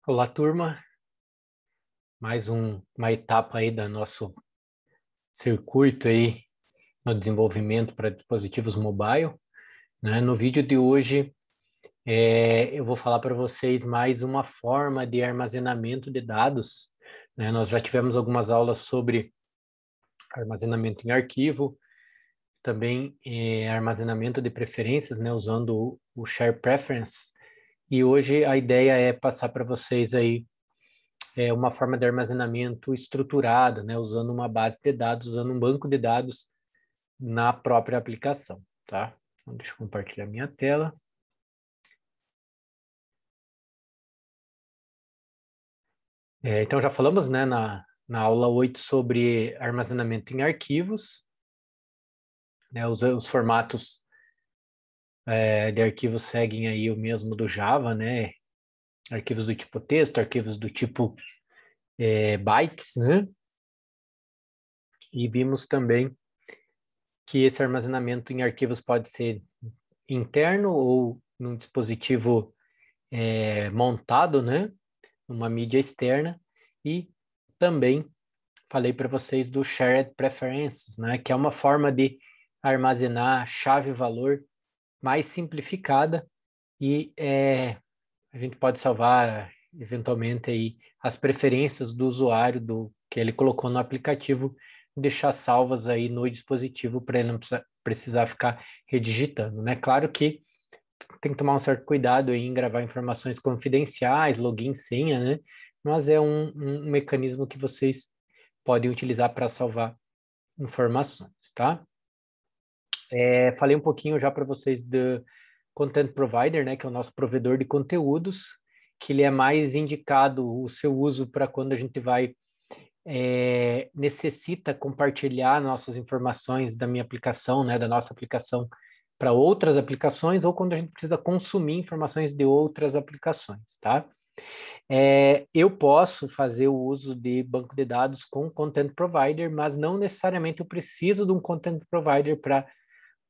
Olá, turma. Mais uma etapa aí do nosso circuito aí no desenvolvimento para dispositivos mobile, né? No vídeo de hoje, eu vou falar para vocês mais uma forma de armazenamento de dados, né? Nós já tivemos algumas aulas sobre armazenamento em arquivo, também armazenamento de preferências, né? Usando o Share Preference. E hoje a ideia é passar para vocês aí uma forma de armazenamento estruturado, né, usando uma base de dados, usando um banco de dados na própria aplicação, tá? Então, deixa eu compartilhar minha tela. Então, já falamos, né, na aula 8 sobre armazenamento em arquivos, né, os formatos de arquivos seguem aí o mesmo do Java, né, arquivos do tipo texto, arquivos do tipo bytes, né, e vimos também que esse armazenamento em arquivos pode ser interno ou num dispositivo montado, né, numa mídia externa, e também falei para vocês do Shared Preferences, né, que é uma forma de armazenar chave-valor mais simplificada e a gente pode salvar eventualmente aí as preferências do usuário do que ele colocou no aplicativo, deixar salvas aí no dispositivo para ele não precisar ficar redigitando, né? Claro que tem que tomar um certo cuidado em gravar informações confidenciais, login, senha, né? Mas é um mecanismo que vocês podem utilizar para salvar informações, tá? Falei um pouquinho já para vocês do Content Provider, né? Que é o nosso provedor de conteúdos, que ele é mais indicado o seu uso para quando a gente vai necessita compartilhar nossas informações da minha aplicação, né, da nossa aplicação para outras aplicações ou quando a gente precisa consumir informações de outras aplicações, tá? Eu posso fazer o uso de banco de dados com Content Provider, mas não necessariamente eu preciso de um Content Provider para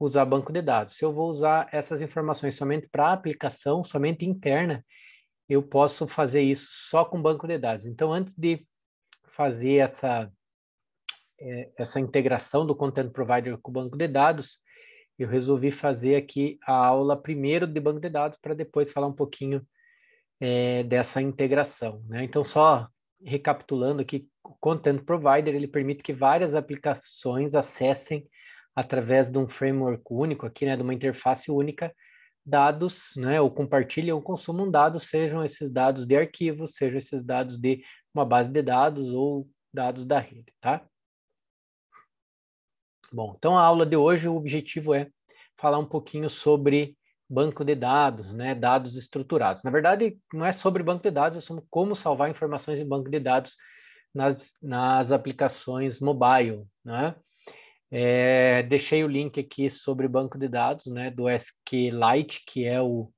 usar banco de dados. Se eu vou usar essas informações somente para a aplicação, somente interna, eu posso fazer isso só com banco de dados. Então, antes de fazer essa integração do Content Provider com o banco de dados, eu resolvi fazer aqui a aula primeiro de banco de dados para depois falar um pouquinho dessa integração, né? Então, só recapitulando aqui, o Content Provider, ele permite que várias aplicações acessem através de um framework único aqui, né, de uma interface única, dados, né, ou compartilhem ou consumam dados, sejam esses dados de arquivo, sejam esses dados de uma base de dados ou dados da rede, tá? Bom, então a aula de hoje, o objetivo é falar um pouquinho sobre banco de dados, né, dados estruturados. Na verdade, não é sobre banco de dados, é sobre como salvar informações em banco de dados nas aplicações mobile, né? Deixei o link aqui sobre banco de dados, né, do SQLite, que é o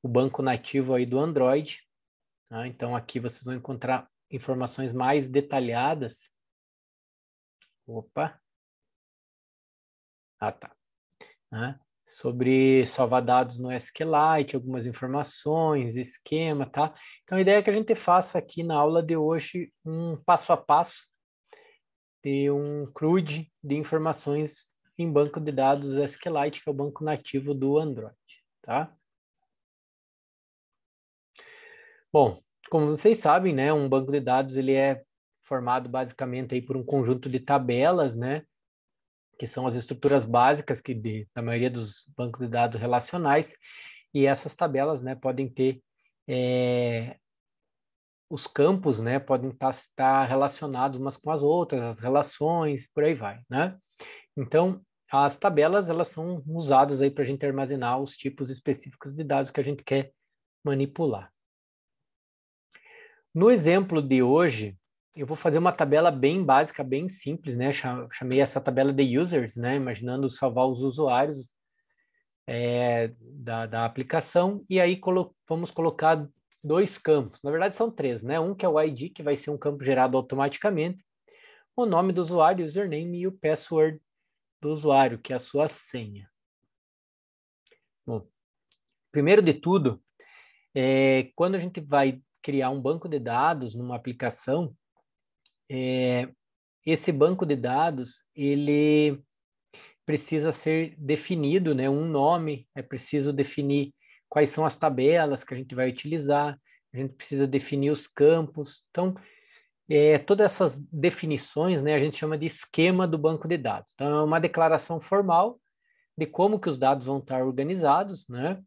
banco nativo aí do Android, tá? Então aqui vocês vão encontrar informações mais detalhadas. Opa! Ah, tá. Né? Sobre salvar dados no SQLite, algumas informações, esquema, tá? Então, a ideia é que a gente faça aqui na aula de hoje um passo a passo de um CRUD de informações em banco de dados SQLite, que é o banco nativo do Android, tá? Bom, como vocês sabem, né, um banco de dados ele é formado basicamente aí por um conjunto de tabelas, né, que são as estruturas básicas da maioria dos bancos de dados relacionais, e essas tabelas, né, podem ter os campos, né, podem estar relacionados umas com as outras, as relações, por aí vai, né? Então, as tabelas, elas são usadas aí para a gente armazenar os tipos específicos de dados que a gente quer manipular. No exemplo de hoje, eu vou fazer uma tabela bem básica, bem simples, né? Chamei essa tabela de users, né? Imaginando salvar os usuários da aplicação, e aí vamos colocar dois campos. Na verdade, são três, né? Um que é o ID, que vai ser um campo gerado automaticamente, o nome do usuário, username, e o password do usuário, que é a sua senha. Bom, primeiro de tudo, quando a gente vai criar um banco de dados numa aplicação, esse banco de dados, ele precisa ser definido, né? Um nome, é preciso definir quais são as tabelas que a gente vai utilizar, a gente precisa definir os campos. Então, todas essas definições, né, a gente chama de esquema do banco de dados. Então, é uma declaração formal de como que os dados vão estar organizados, né?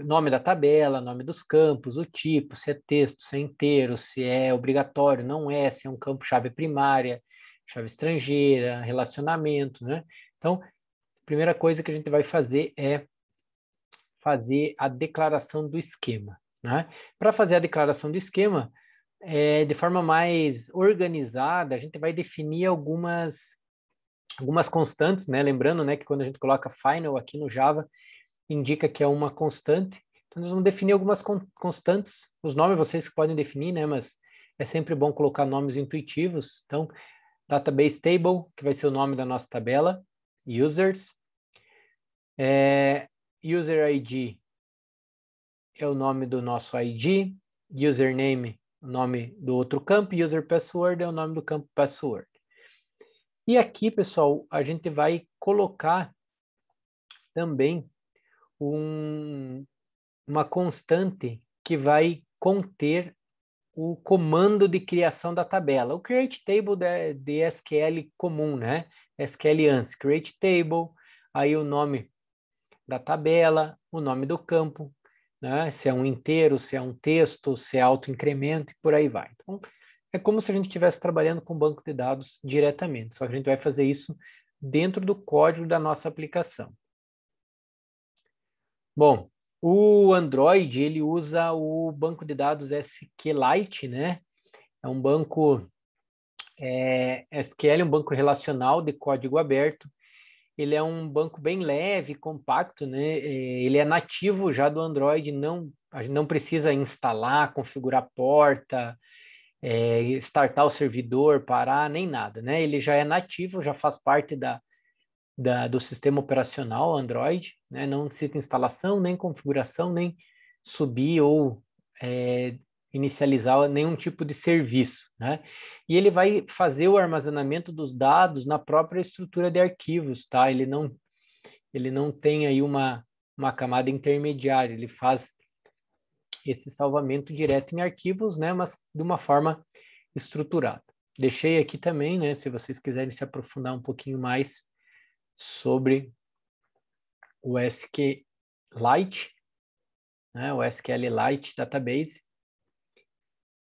Nome da tabela, nome dos campos, o tipo, se é texto, se é inteiro, se é obrigatório, não é, se é um campo-chave primária, chave estrangeira, relacionamento, né? Então, a primeira coisa que a gente vai fazer é fazer a declaração do esquema, né? Para fazer a declaração do esquema, de forma mais organizada, a gente vai definir algumas constantes, né? Lembrando, né, que quando a gente coloca final aqui no Java, indica que é uma constante. Então, nós vamos definir algumas constantes. Os nomes vocês que podem definir, né? Mas é sempre bom colocar nomes intuitivos. Então, database table, que vai ser o nome da nossa tabela. Users. User ID é o nome do nosso ID. Username, o nome do outro campo. User password é o nome do campo password. E aqui, pessoal, a gente vai colocar também uma constante que vai conter o comando de criação da tabela. O create table de SQL comum, né? SQL ANSI, create table, aí o nome da tabela, o nome do campo, né? Se é um inteiro, se é um texto, se é autoincremento e por aí vai. Então, é como se a gente estivesse trabalhando com banco de dados diretamente, só que a gente vai fazer isso dentro do código da nossa aplicação. Bom, o Android, ele usa o banco de dados SQLite, né? É um banco SQL, um banco relacional de código aberto. Ele é um banco bem leve, compacto, né? Ele é nativo já do Android, a gente não precisa instalar, configurar a porta, startar o servidor, parar, nem nada, né? Ele já é nativo, já faz parte do sistema operacional Android, né? Não necessita instalação, nem configuração, nem subir ou inicializar nenhum tipo de serviço, né? E ele vai fazer o armazenamento dos dados na própria estrutura de arquivos, tá? Ele não tem aí uma camada intermediária, ele faz esse salvamento direto em arquivos, né? Mas de uma forma estruturada. Deixei aqui também, né? Se vocês quiserem se aprofundar um pouquinho mais sobre o SQLite, né? O SQLite Database.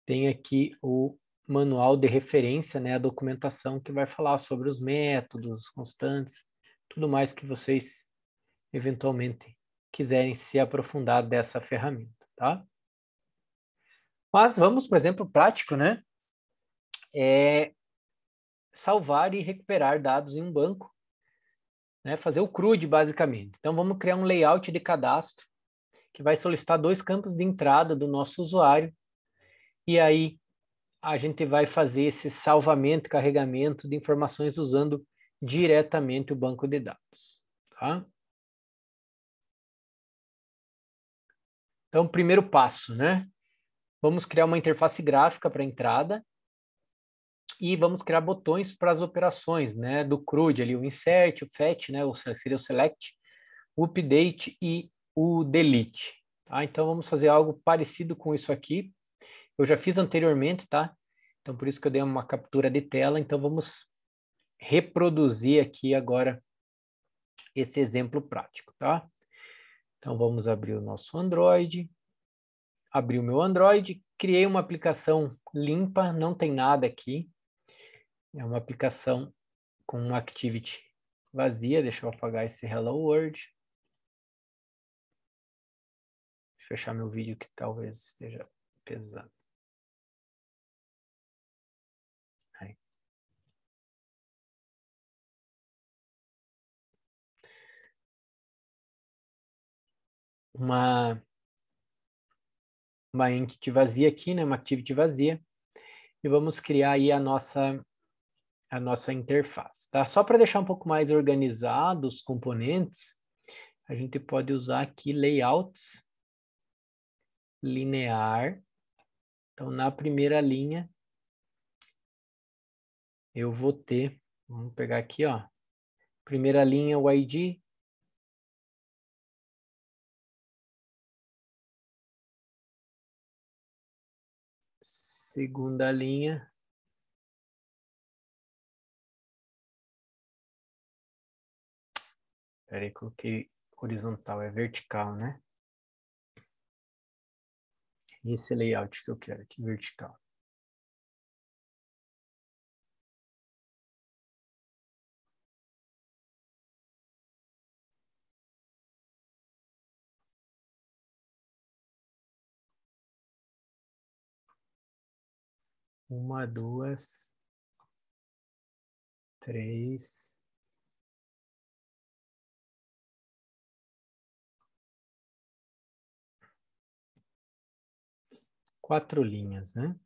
Tem aqui o manual de referência, né? A documentação que vai falar sobre os métodos, constantes, tudo mais que vocês eventualmente quiserem se aprofundar dessa ferramenta, tá? Mas vamos para o exemplo prático, né? Salvar e recuperar dados em um banco, né? Fazer o CRUD, basicamente. Então, vamos criar um layout de cadastro que vai solicitar 2 campos de entrada do nosso usuário, e aí a gente vai fazer esse salvamento, carregamento de informações usando diretamente o banco de dados, tá? Então, primeiro passo, né? Vamos criar uma interface gráfica para a entrada e vamos criar botões para as operações, né? Do CRUD ali, o insert, o fetch, né? Seria o select, o update e o delete, tá? Então, vamos fazer algo parecido com isso aqui. Eu já fiz anteriormente, tá? Então, por isso que eu dei uma captura de tela. Então, vamos reproduzir aqui agora esse exemplo prático, tá? Então, vamos abrir o nosso Android. Abri o meu Android, criei uma aplicação limpa, não tem nada aqui. É uma aplicação com uma activity vazia. Deixa eu apagar esse Hello World. Deixa eu fechar meu vídeo que talvez esteja pesado. Aí. Uma entity vazia aqui, né? Uma activity vazia. E vamos criar aí a nossa interface, tá? Só para deixar um pouco mais organizado os componentes, a gente pode usar aqui layouts linear. Então, na primeira linha, eu vou ter, vamos pegar aqui, ó, primeira linha, o ID. Segunda linha. Espera aí, coloquei horizontal, é vertical, né? Esse layout que eu quero aqui, vertical. Uma, duas, três, quatro linhas, né?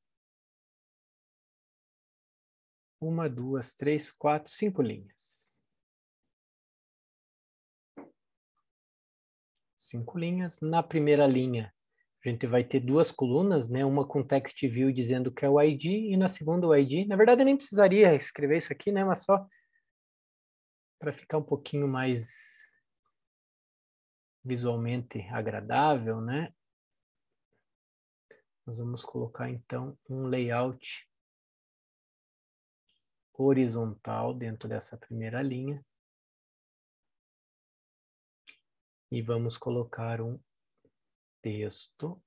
Uma, duas, três, quatro, cinco linhas. Cinco linhas. Na primeira linha, a gente vai ter duas colunas, né? Uma com text view dizendo que é o ID e na segunda o ID. Na verdade, eu nem precisaria escrever isso aqui, né? Mas só para ficar um pouquinho mais visualmente agradável, né? Nós vamos colocar então um layout horizontal dentro dessa primeira linha. E vamos colocar um texto.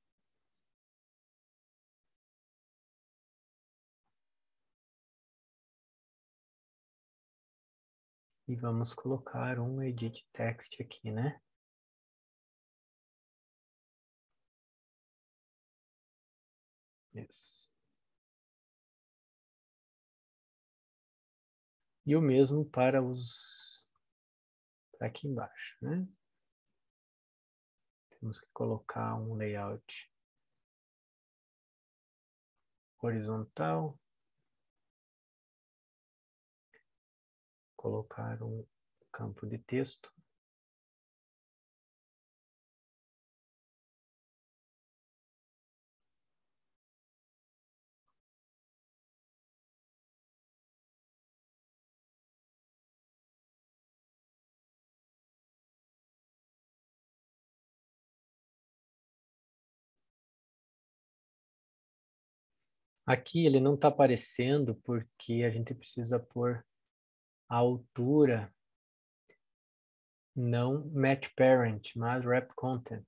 E vamos colocar um edit text aqui, né? Isso. E o mesmo para os aqui embaixo, né? Temos que colocar um layout horizontal, colocar um campo de texto. Aqui ele não está aparecendo porque a gente precisa pôr a altura, não match parent, mas wrap content.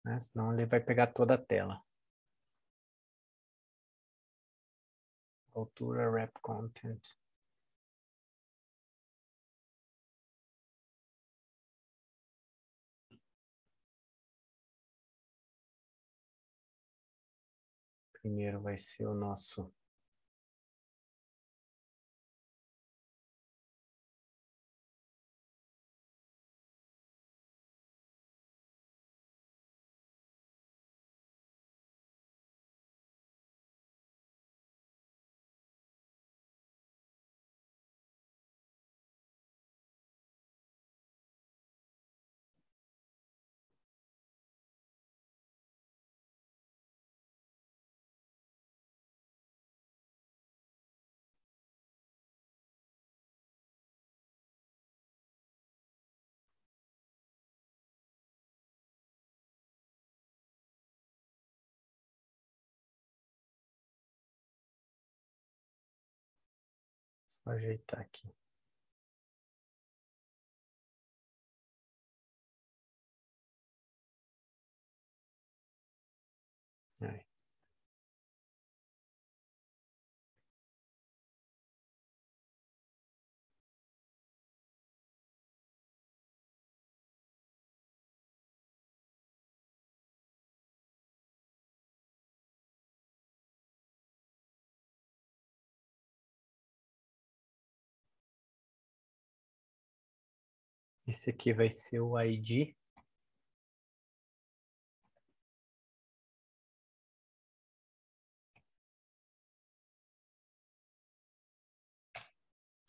Né? Senão ele vai pegar toda a tela. Altura wrap content. Primeiro vai ser o nosso Vou ajeitar aqui. Aí. Esse aqui vai ser o ID.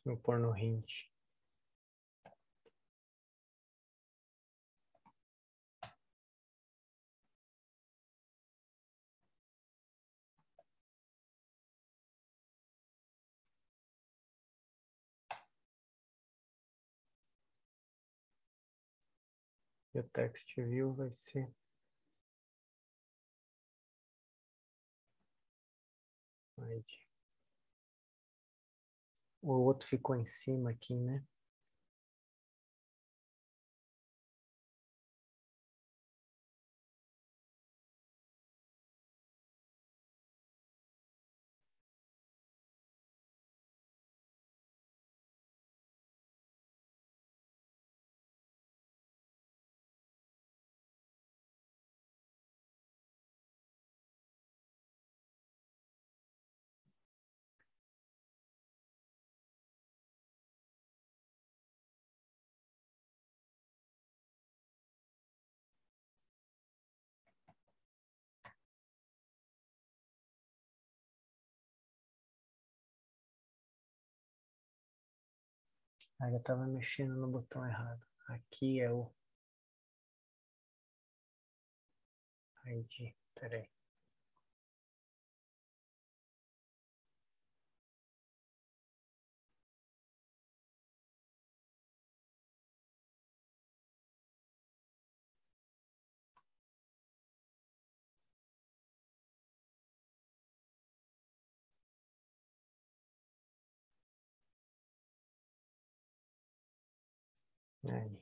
Vou pôr no hint. E o text view vai ser... ID. O outro ficou em cima aqui, né? Aí eu estava mexendo no botão errado. Aqui é o ID. Peraí. Aí.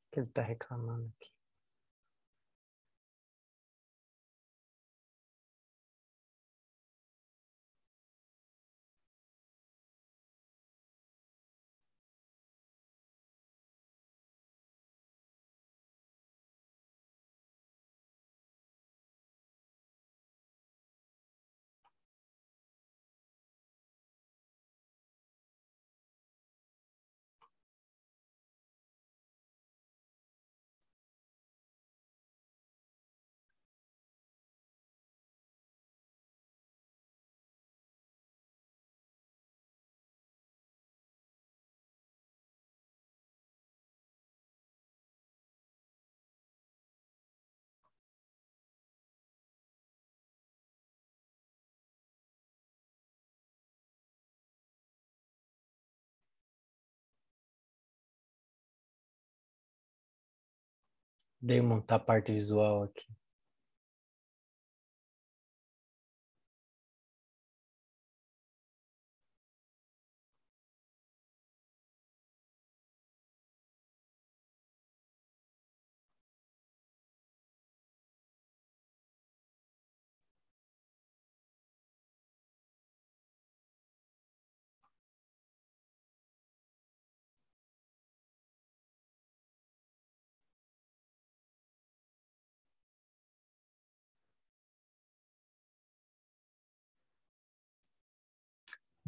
O que ele está reclamando aqui? Dei montar a parte visual aqui.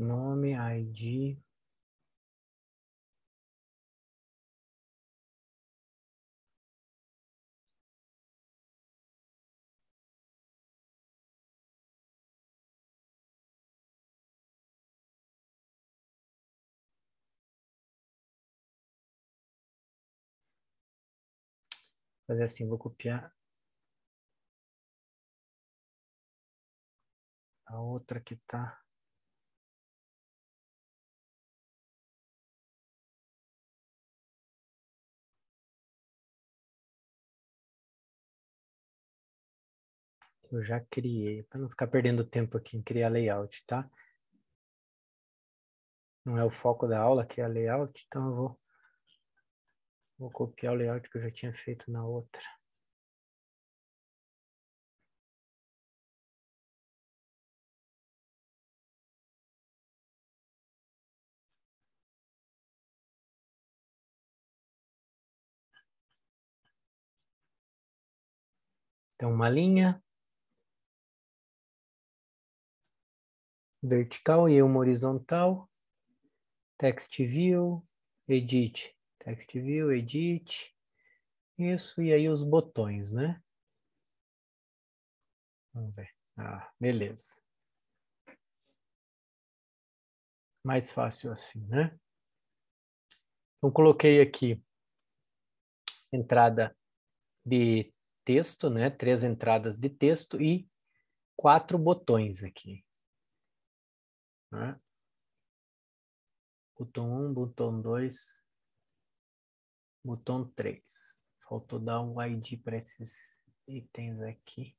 Nome, ID. Fazer assim, vou copiar a outra que tá. Eu já criei, para não ficar perdendo tempo aqui em criar layout, tá? Não é o foco da aula criar layout, então eu vou Vou copiar o layout que eu já tinha feito na outra. Então, uma linha vertical e uma horizontal. Text View, Edit. Text View, Edit. Isso, e aí os botões, né? Vamos ver. Ah, beleza. Mais fácil assim, né? Então, coloquei aqui entrada de texto, né? 3 entradas de texto e 4 botões aqui. Né? Botão 1, botão 2, botão 3. Faltou dar um ID para esses itens aqui.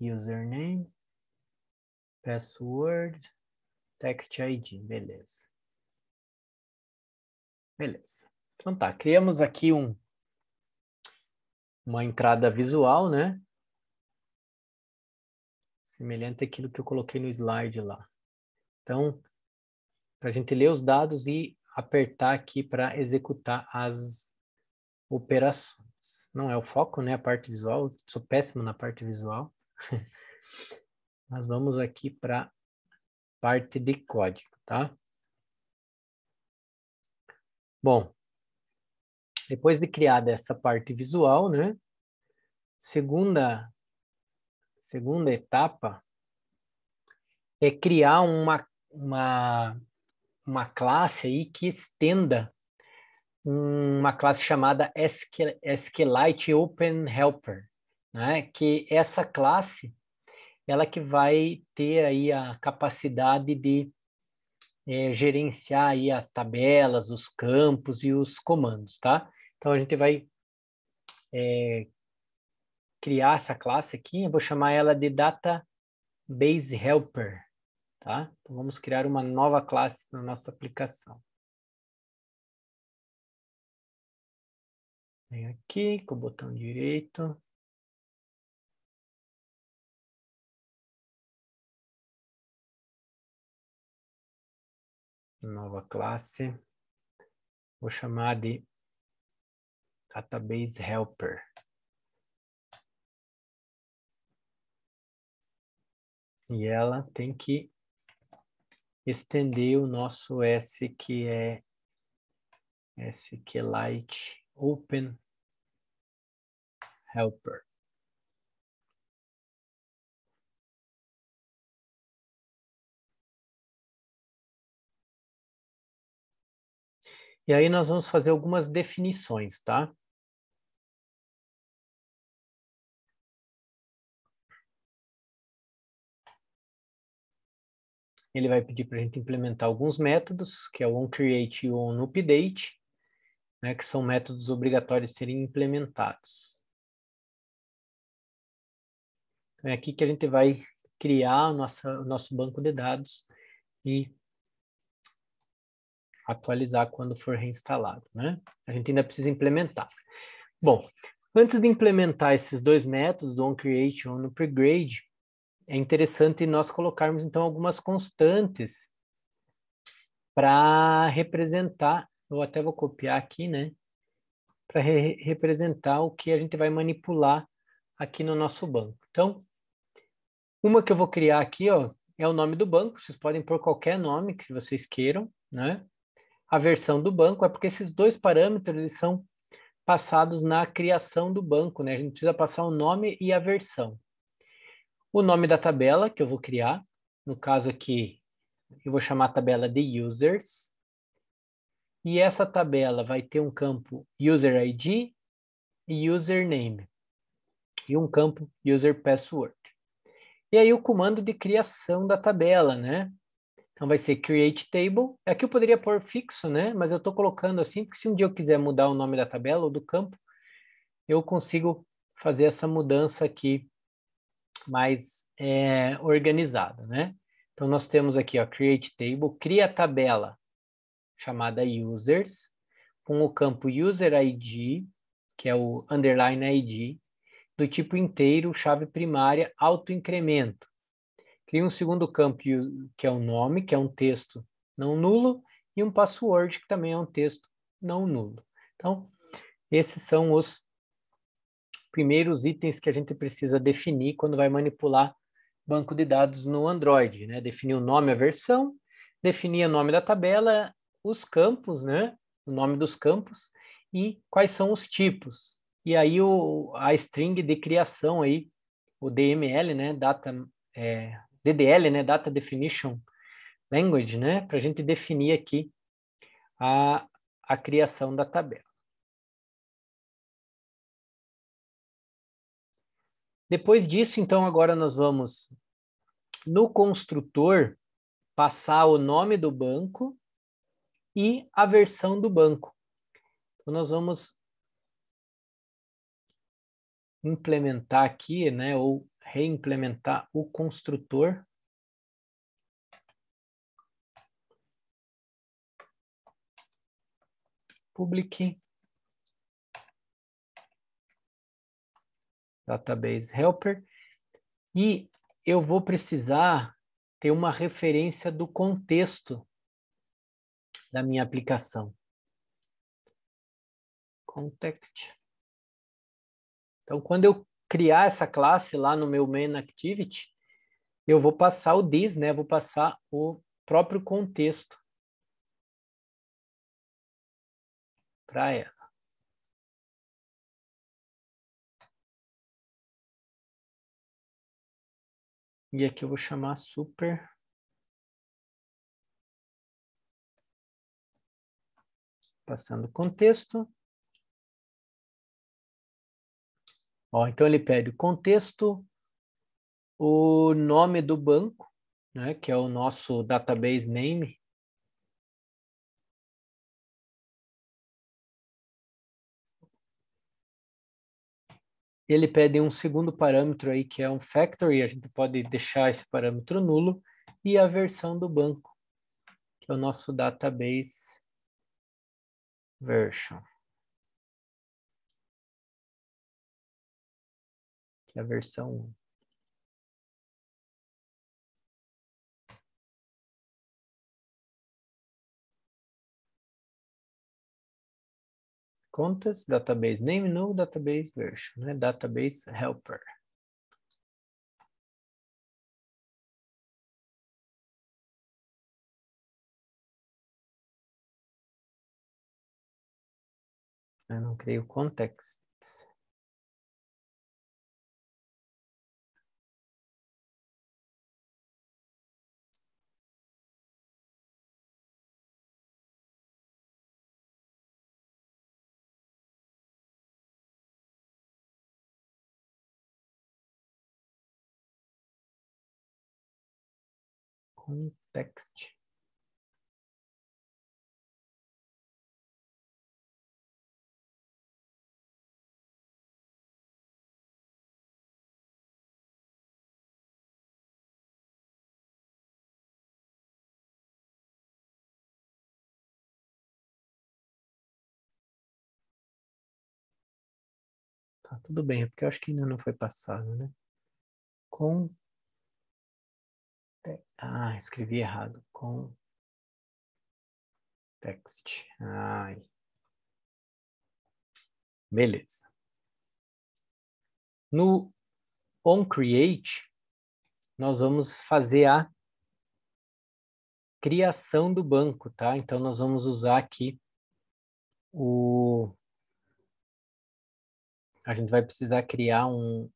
Username, password, text ID, beleza. Beleza. Então tá, criamos aqui uma entrada visual, né? Semelhante àquilo que eu coloquei no slide lá. Então, para a gente ler os dados e apertar aqui para executar as operações. Não é o foco, né? A parte visual, sou péssimo na parte visual. Nós vamos aqui para a parte de código, tá? Bom, depois de criada essa parte visual, né? Segunda etapa é criar uma classe aí que estenda uma classe chamada SQLite Open Helper, né? Que essa classe, ela que vai ter aí a capacidade de gerenciar aí as tabelas, os campos e os comandos, tá? Então a gente vai criar essa classe aqui, eu vou chamar ela de Database Helper, tá? Então vamos criar uma nova classe na nossa aplicação. Vem aqui com o botão direito. Nova classe. Vou chamar de Database Helper. E ela tem que estender o nosso SQLite Open Helper. E aí nós vamos fazer algumas definições, tá? Ele vai pedir para a gente implementar alguns métodos, que é o onCreate e o onUpdate, né, que são métodos obrigatórios de serem implementados. Então, é aqui que a gente vai criar o nosso banco de dados e atualizar quando for reinstalado, né? A gente ainda precisa implementar. Bom, antes de implementar esses dois métodos, do onCreate e o onUpgrade, é interessante nós colocarmos, então, algumas constantes para representar, eu até vou copiar aqui, né? Para representar o que a gente vai manipular aqui no nosso banco. Então, uma que eu vou criar aqui, ó, é o nome do banco. Vocês podem pôr qualquer nome que vocês queiram, né? A versão do banco é porque esses dois parâmetros eles são passados na criação do banco, né? A gente precisa passar o nome e a versão. O nome da tabela que eu vou criar, no caso aqui, eu vou chamar a tabela de users. E essa tabela vai ter um campo user ID e username. E um campo user password. E aí o comando de criação da tabela, né? Então vai ser create table. Aqui eu poderia pôr fixo, né? Mas eu estou colocando assim, porque se um dia eu quiser mudar o nome da tabela ou do campo, eu consigo fazer essa mudança aqui mais organizada, né? Então nós temos aqui, ó, create table, cria a tabela chamada users, com o campo user ID, que é o underline ID, do tipo inteiro, chave primária, autoincremento. Cria um segundo campo, que é o nome, que é um texto não nulo, e um password, que também é um texto não nulo. Então, esses são os primeiros itens que a gente precisa definir quando vai manipular banco de dados no Android, né? Definir o nome, a versão, definir o nome da tabela, os campos, né? O nome dos campos e quais são os tipos. E aí a string de criação aí, o DML, né? DDL, né? Data Definition Language, né? Para a gente definir aqui a criação da tabela. Depois disso, então, agora nós vamos no construtor passar o nome do banco e a versão do banco. Então, nós vamos implementar aqui, né, ou reimplementar o construtor. Public Database Helper. E eu vou precisar ter uma referência do contexto da minha aplicação. Context. Então, quando eu criar essa classe lá no meu main activity, eu vou passar o this, né? Vou passar o próprio contexto para ela. E aqui eu vou chamar super. Passando o contexto. Ó, então ele pede o contexto, o nome do banco, né, que é o nosso database name. Ele pede um segundo parâmetro aí, que é um factory, a gente pode deixar esse parâmetro nulo, e a versão do banco, que é o nosso database version. Que é a versão 1. Contas, database name, no database version, né? Database helper. Eu não criei o context. Context. Tá tudo bem, é porque eu acho que ainda não foi passado, né? Escrevi errado. Context. Ai. Beleza. No onCreate, nós vamos fazer a criação do banco, tá? Então, nós vamos usar aqui a gente vai precisar criar um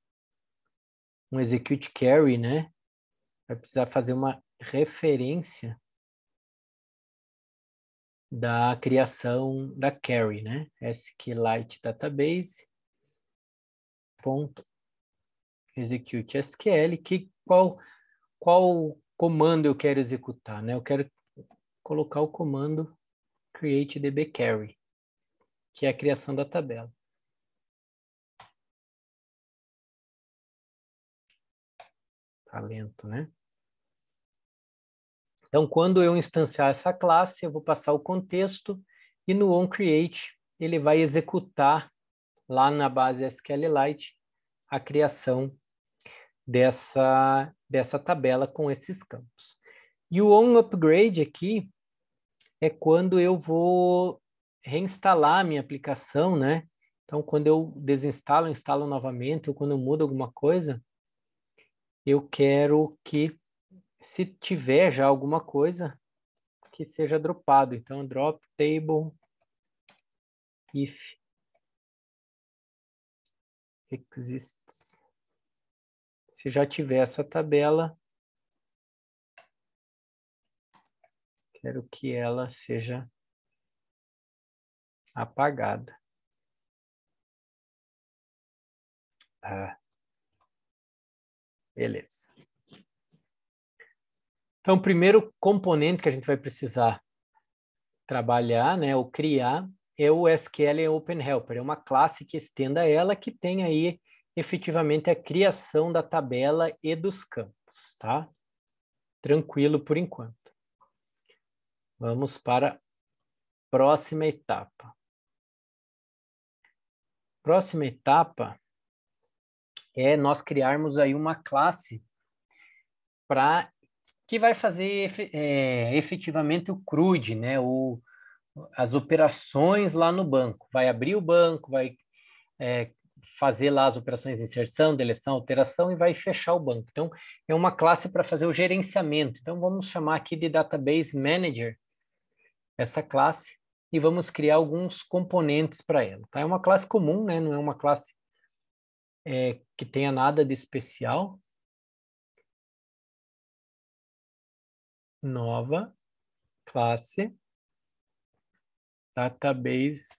execute query, né? Vai precisar fazer uma referência da criação da query, né? SQLite database ponto execute SQL, qual comando eu quero executar, né? Eu quero colocar o comando create dbquery, que é a criação da tabela. Tá lento, né? Então, quando eu instanciar essa classe, eu vou passar o contexto e no onCreate ele vai executar lá na base SQLite a criação dessa tabela com esses campos. E o onUpgrade aqui é quando eu vou reinstalar a minha aplicação, né? Então, quando eu desinstalo, instalo novamente, ou quando eu mudo alguma coisa, eu quero que, se tiver já alguma coisa, que seja dropado. Então, drop table if exists. Se já tiver essa tabela, quero que ela seja apagada. Ah, beleza. Então, o primeiro componente que a gente vai precisar trabalhar, né, ou criar, é o SQL Open Helper. É uma classe que estenda ela, que tem aí efetivamente a criação da tabela e dos campos, tá? Tranquilo por enquanto. Vamos para a próxima etapa. Próxima etapa é nós criarmos aí uma classe que vai fazer efetivamente o CRUD, né? As operações lá no banco. Vai abrir o banco, vai fazer lá as operações de inserção, deleção, alteração e vai fechar o banco. Então, é uma classe para fazer o gerenciamento. Então, vamos chamar aqui de Database Manager essa classe e vamos criar alguns componentes para ela. Tá? É uma classe comum, né? Não é uma classe que tenha nada de especial. Nova classe Database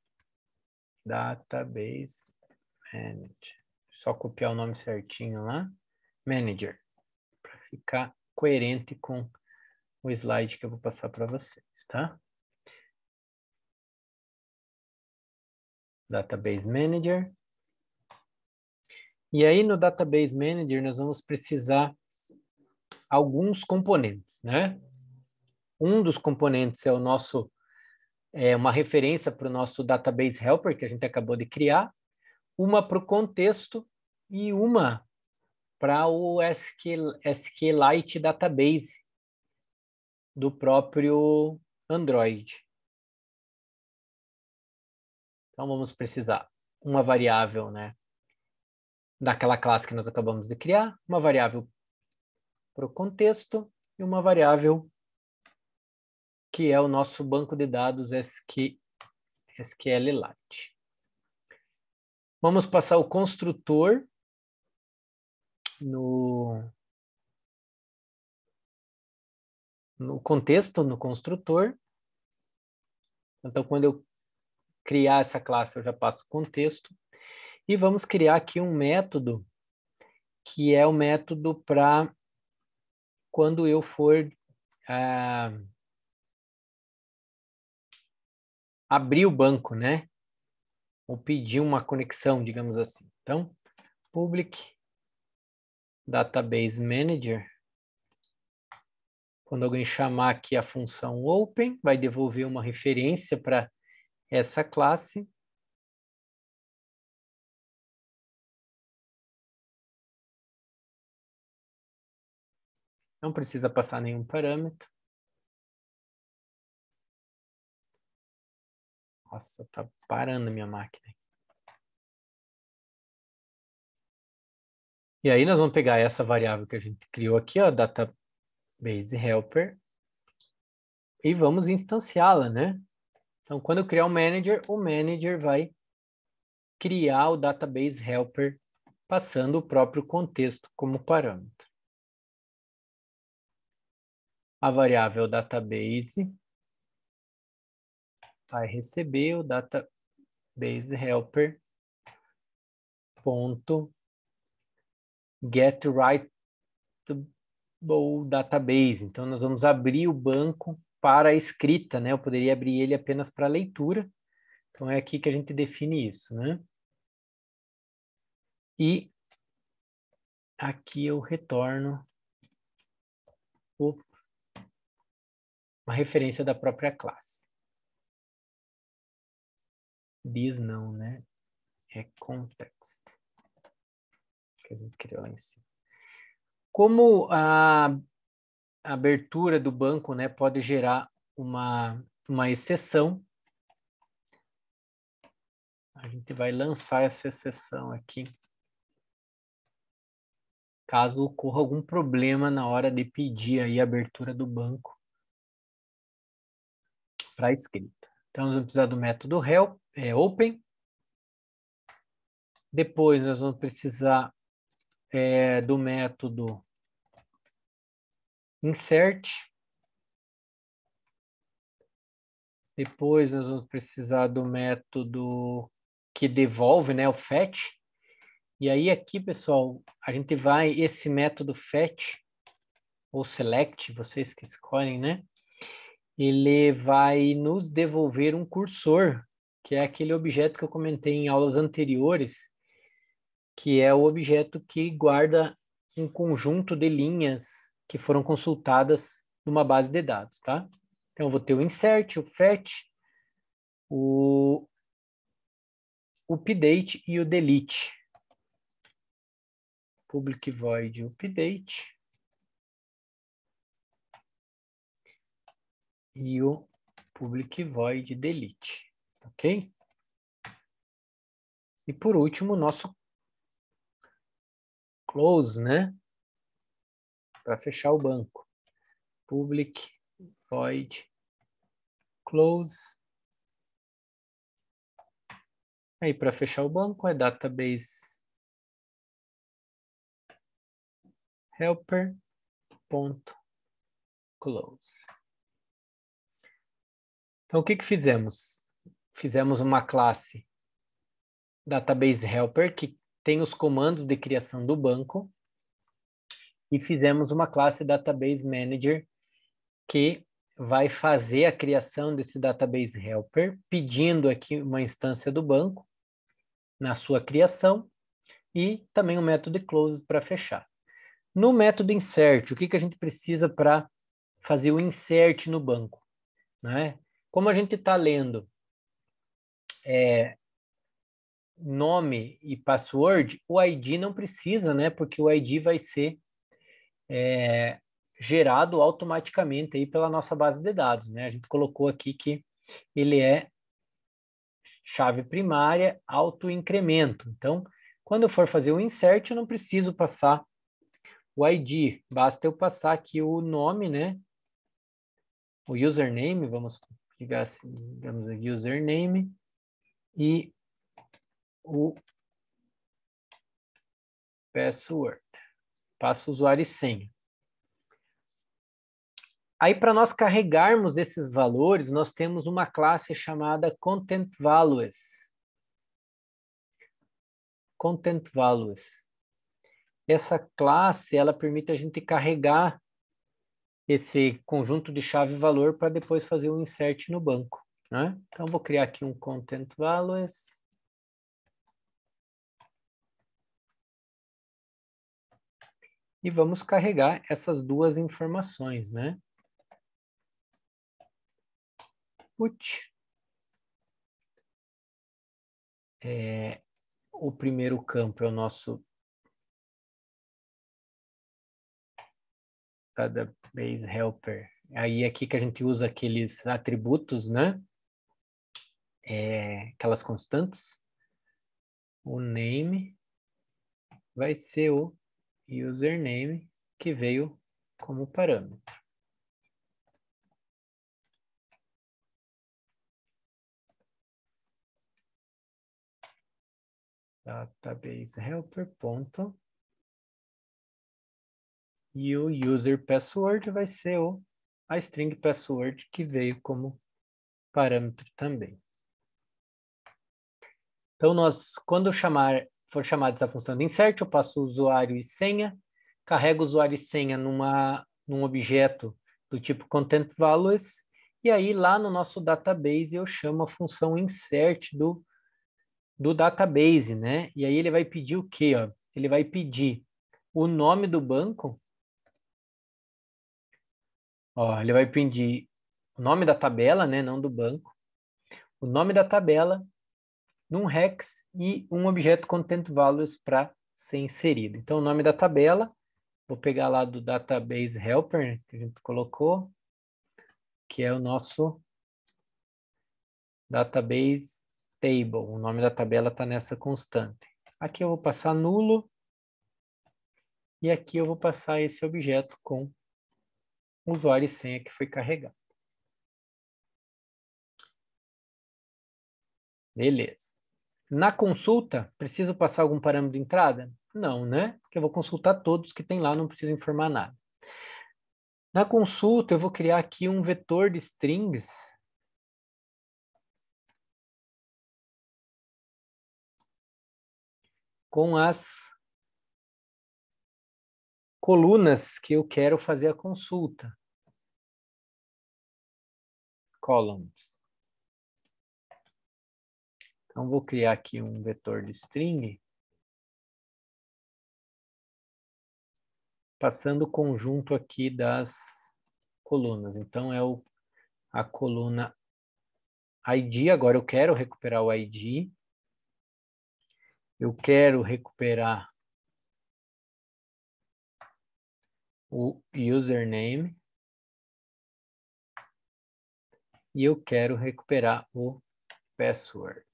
Manager. Só copiar o nome certinho lá. Manager. Para ficar coerente com o slide que eu vou passar para vocês, tá? Database Manager. E aí no Database Manager nós vamos precisar alguns componentes, né? Um dos componentes é uma referência para o nosso Database Helper que a gente acabou de criar, uma para o contexto e uma para o SQLite Database do próprio Android. Então, vamos precisar uma variável, né, daquela classe que nós acabamos de criar, uma variável para o contexto e uma variável que é o nosso banco de dados SQLite. Vamos passar o construtor no contexto, no construtor. Então, quando eu criar essa classe, eu já passo o contexto. E vamos criar aqui um método, que é o método para quando eu for abrir o banco, né? Ou pedir uma conexão, digamos assim. Então, public database manager. Quando alguém chamar aqui a função open, vai devolver uma referência para essa classe. Não precisa passar nenhum parâmetro. Nossa, tá parando a minha máquina. E aí nós vamos pegar essa variável que a gente criou aqui, ó, database helper, e vamos instanciá-la, né? Então, quando eu criar o manager vai criar o database helper passando o próprio contexto como parâmetro. A variável database vai receber o database helper ponto get writable database. Então, nós vamos abrir o banco para a escrita, né? Eu poderia abrir ele apenas para leitura. Então, é aqui que a gente define isso, né? E aqui eu retorno o uma referência da própria classe. This não, né? É context. Que a gente criou lá em cima. Como a abertura do banco, né, pode gerar uma exceção, a gente vai lançar essa exceção aqui, caso ocorra algum problema na hora de pedir aí a abertura do banco para a escrita. Então, nós vamos precisar do método help, open. Depois, nós vamos precisar do método insert. Depois, nós vamos precisar do método que devolve, né, o fetch. E aí, aqui, pessoal, a gente vai, esse método fetch, ou select, vocês que escolhem, né? Ele vai nos devolver um cursor, que é aquele objeto que eu comentei em aulas anteriores, que é o objeto que guarda um conjunto de linhas que foram consultadas numa base de dados, tá? Então, eu vou ter o insert, o fetch, o update e o delete. Public void update e o public void delete, ok? E por último, o nosso close, né? Para fechar o banco. Public void close. Aí para fechar o banco é database helper.close. Então o que fizemos? Fizemos uma classe database helper que tem os comandos de criação do banco e fizemos uma classe database manager que vai fazer a criação desse database helper, pedindo aqui uma instância do banco na sua criação e também o método close para fechar. No método insert, o que a gente precisa para fazer o insert no banco, né? Como a gente está lendo nome e password, o ID não precisa, né? Porque o ID vai ser gerado automaticamente aí pela nossa base de dados, né? A gente colocou aqui que ele é chave primária, autoincremento. Então, quando eu for fazer o insert, eu não preciso passar o ID, basta eu passar aqui o nome, né? O username, vamos ligar assim, digamos aqui, username e o password. Passo usuário e senha. Aí, para nós carregarmos esses valores, nós temos uma classe chamada Content Values. Content Values. Essa classe, ela permite a gente carregar esse conjunto de chave e valor para depois fazer um insert no banco, né? Então, vou criar aqui um Content Values. E vamos carregar essas duas informações, né? Put. O primeiro campo é o nosso database helper. Aí aqui que a gente usa aqueles atributos, né? Aquelas constantes. O name vai ser o username que veio como parâmetro. Database helper ponto. E o user password vai ser a string password que veio como parâmetro também. Então, quando for chamada essa função de insert, eu passo usuário e senha, carrego usuário e senha num objeto do tipo content values, e aí lá no nosso database eu chamo a função insert do database, né? E aí ele vai pedir o quê? Ó? Ele vai pedir o nome do banco. Ó, ele vai pedir o nome da tabela, né, não do banco, o nome da tabela, num hex e um objeto content values para ser inserido. Então, o nome da tabela, vou pegar lá do database helper que a gente colocou, que é o nosso database table. O nome da tabela está nessa constante. Aqui eu vou passar nulo e aqui eu vou passar esse objeto com usuário e senha que foi carregado. Beleza. Na consulta, preciso passar algum parâmetro de entrada? Não, né? Porque eu vou consultar todos que tem lá, não preciso informar nada. Na consulta, eu vou criar aqui um vetor de strings com as colunas que eu quero fazer a consulta. Columns. Então, vou criar aqui um vetor de string passando o conjunto aqui das colunas. Então, é a coluna ID. Agora eu quero recuperar o ID. Eu quero recuperar o username. E eu quero recuperar o password.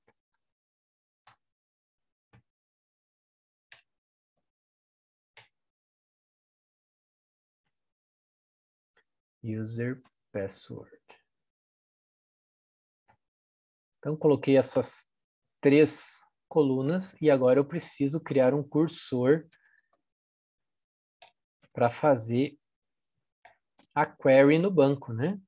User password. Então, coloquei essas 3 colunas e agora eu preciso criar um cursor para fazer a query no banco, né?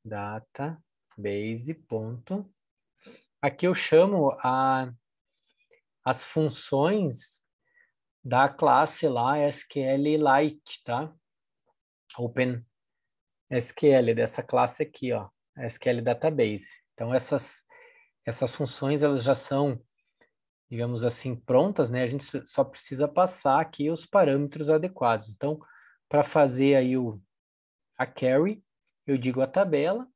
Database. Aqui eu chamo as funções da classe lá SQLite, tá? Open SQL, dessa classe aqui, ó, SQL Database. Então, essas funções, elas já são, digamos assim, prontas, né? A gente só precisa passar aqui os parâmetros adequados. Então, para fazer aí a query, eu digo a tabela.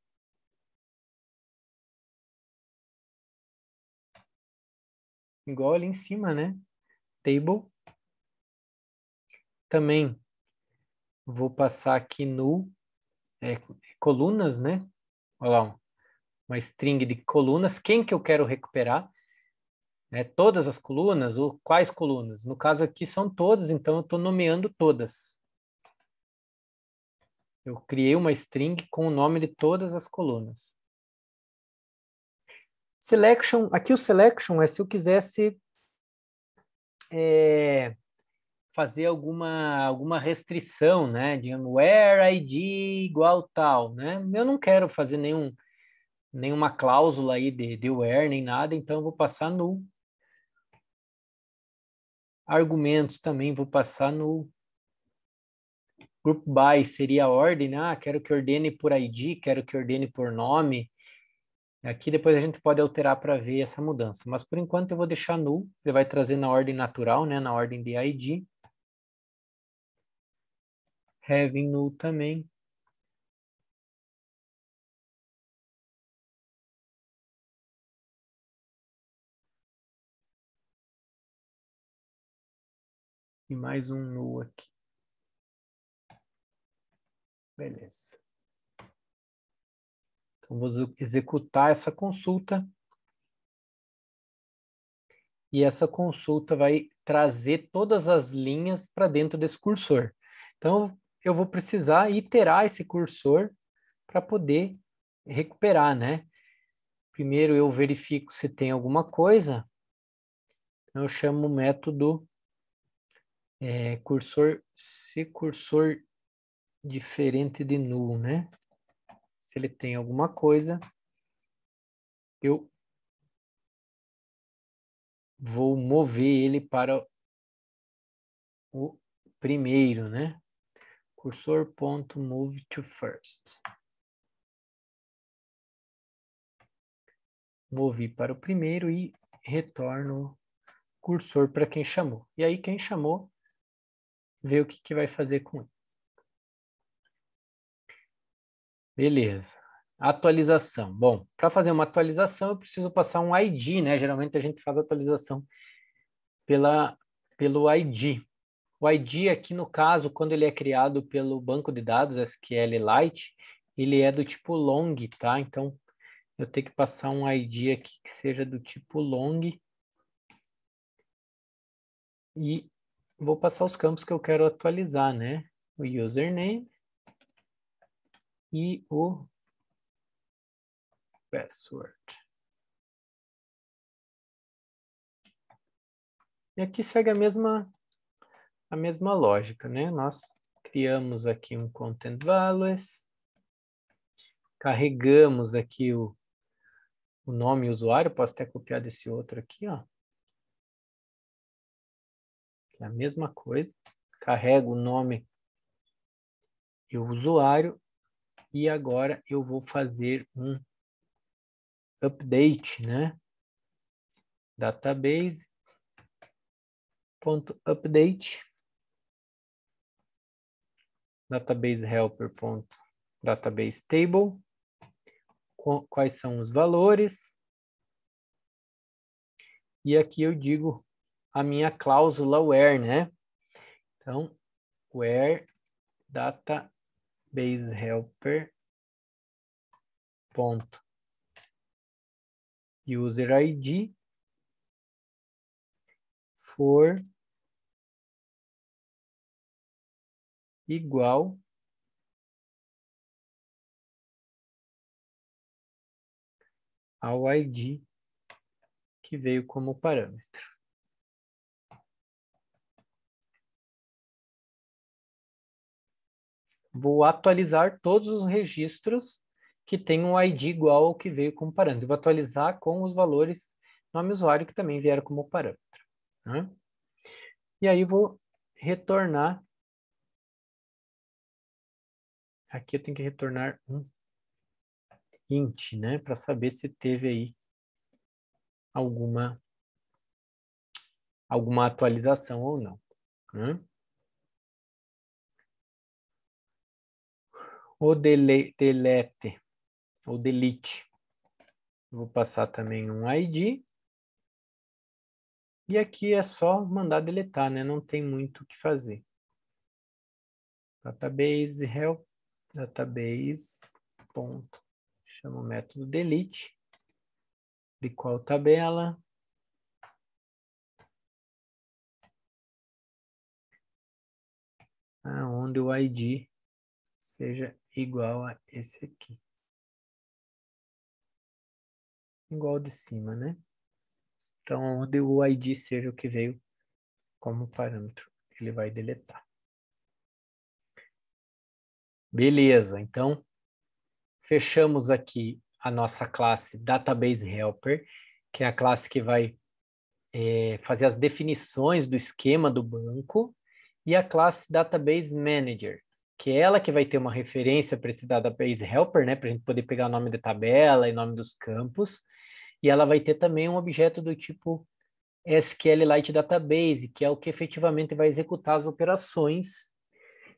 Igual ali em cima, né? Table. Também vou passar aqui no colunas, né? Olha lá, uma string de colunas. Quem que eu quero recuperar? Todas as colunas ou quais colunas? No caso aqui são todas, então eu estou nomeando todas. Eu criei uma string com o nome de todas as colunas. Selection, aqui o selection é se eu quisesse fazer alguma restrição, né? Digamos, where ID igual tal, né? Eu não quero fazer nenhuma cláusula aí de where, nem nada, então eu vou passar null. Argumentos também vou passar no group by, seria a ordem, né? Quero que ordene por ID, quero que ordene por nome. Aqui depois a gente pode alterar para ver essa mudança, mas por enquanto eu vou deixar null, ele vai trazer na ordem natural, né? Na ordem de ID. Having null também. E mais um null aqui. Beleza. Então, vou executar essa consulta. E essa consulta vai trazer todas as linhas para dentro desse cursor. Então, eu vou precisar iterar esse cursor para poder recuperar, né? Primeiro eu verifico se tem alguma coisa. Então, eu chamo o método cursor, se cursor diferente de null, né? Se ele tem alguma coisa, eu vou mover ele para o primeiro, né? Cursor.move to first. Movi para o primeiro e retorno o cursor para quem chamou. E aí quem chamou vê o que vai fazer com ele. Beleza. Atualização. Bom, para fazer uma atualização eu preciso passar um ID, né? Geralmente a gente faz a atualização pelo ID. O ID aqui, no caso, quando ele é criado pelo banco de dados SQLite, ele é do tipo long, tá? Então, eu tenho que passar um ID aqui que seja do tipo long. E vou passar os campos que eu quero atualizar, né? O username e o password. E aqui segue a mesma lógica, né? Nós criamos aqui um content values, carregamos aqui o nome e o usuário, posso até copiar desse outro aqui, ó. É a mesma coisa, carrego o nome e o usuário, e agora eu vou fazer um update, né? Database.update, database helper.database table, quais são os valores, e aqui eu digo a minha cláusula where, né? Então, where database helper ponto user ID for igual ao ID que veio como parâmetro. Vou atualizar todos os registros que têm um ID igual ao que veio como parâmetro. Vou atualizar com os valores nome e usuário que também vieram como parâmetro. Né? E aí vou retornar. Aqui eu tenho que retornar um int, né? Para saber se teve aí alguma atualização ou não. Né? O delete, ou delete. Vou passar também um ID. E aqui é só mandar deletar, né? Não tem muito o que fazer. Database help, database, ponto. Chama o método delete. De qual tabela? Onde o ID seja igual a esse aqui. Igual de cima, né? Então, onde o ID seja o que veio como parâmetro, ele vai deletar. Beleza, então, fechamos aqui a nossa classe Database Helper, que é a classe que vai fazer as definições do esquema do banco, e a classe Database Manager, que é ela que vai ter uma referência para esse Database Helper, né, para a gente poder pegar o nome da tabela e nome dos campos, e ela vai ter também um objeto do tipo SQLite Database, que é o que efetivamente vai executar as operações,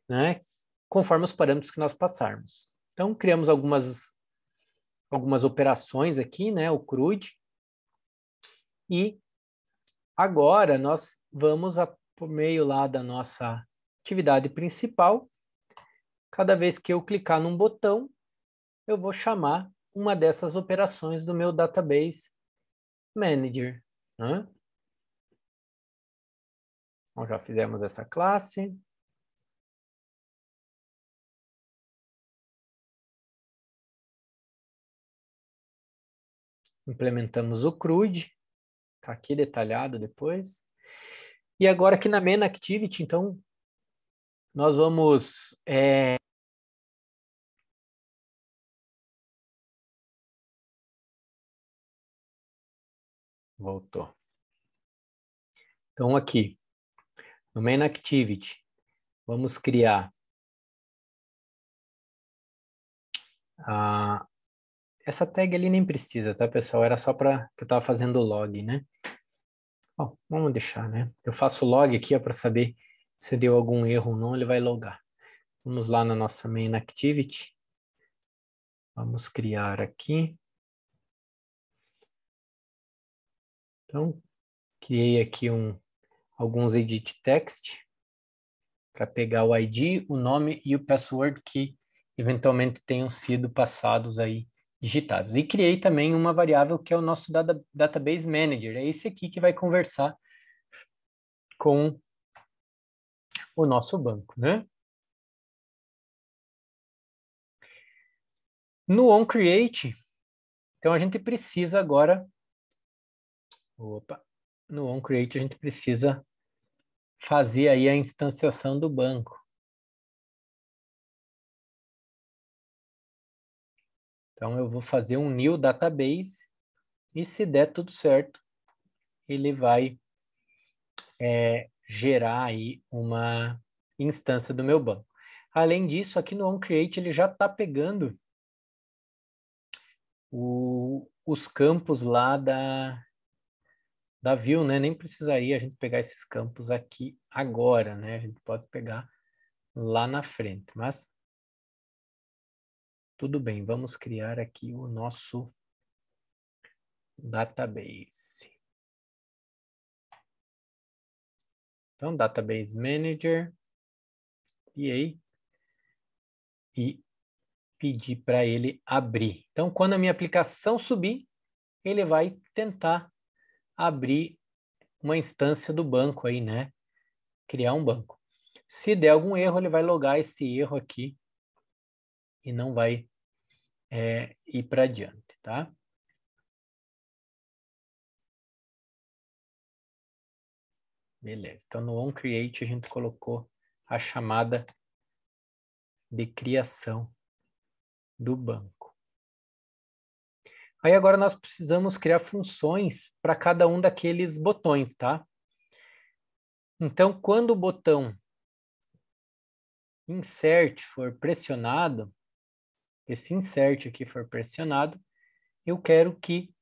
né, conforme os parâmetros que nós passarmos. Então, criamos algumas operações aqui, né, o CRUD, e agora nós vamos por meio lá da nossa atividade principal. Cada vez que eu clicar num botão, eu vou chamar uma dessas operações do meu Database Manager. Né? Então, já fizemos essa classe. Implementamos o CRUD. Está aqui detalhado depois. E agora aqui na Main Activity, então, nós vamos... Voltou. Então, aqui, no Main Activity, vamos criar essa tag ali nem precisa, tá, pessoal? Era só para que eu estava fazendo o log, né? Bom, vamos deixar, né? Eu faço log aqui para saber se deu algum erro ou não, ele vai logar. Vamos lá na nossa main activity. Vamos criar aqui. Então, criei aqui alguns edit text para pegar o ID, o nome e o password que eventualmente tenham sido passados aí, digitados. E criei também uma variável que é o nosso database manager. É esse aqui que vai conversar com o nosso banco, né? No onCreate, então a gente precisa agora, no onCreate a gente precisa fazer aí a instanciação do banco. Então eu vou fazer um new database e se der tudo certo, ele vai gerar aí uma instância do meu banco. Além disso, aqui no onCreate ele já está pegando os campos lá da view, né? Nem precisaria a gente pegar esses campos aqui agora, né? A gente pode pegar lá na frente, mas tudo bem, vamos criar aqui o nosso database. Então, Database Manager, criei e pedi para ele abrir. Então, quando a minha aplicação subir, ele vai tentar abrir uma instância do banco aí, né? Criar um banco. Se der algum erro, ele vai logar esse erro aqui e não vai ir para adiante, tá? Beleza. Então, no onCreate, a gente colocou a chamada de criação do banco. Aí agora nós precisamos criar funções para cada um daqueles botões, tá? Então, quando o botão insert for pressionado, esse insert aqui for pressionado, eu quero que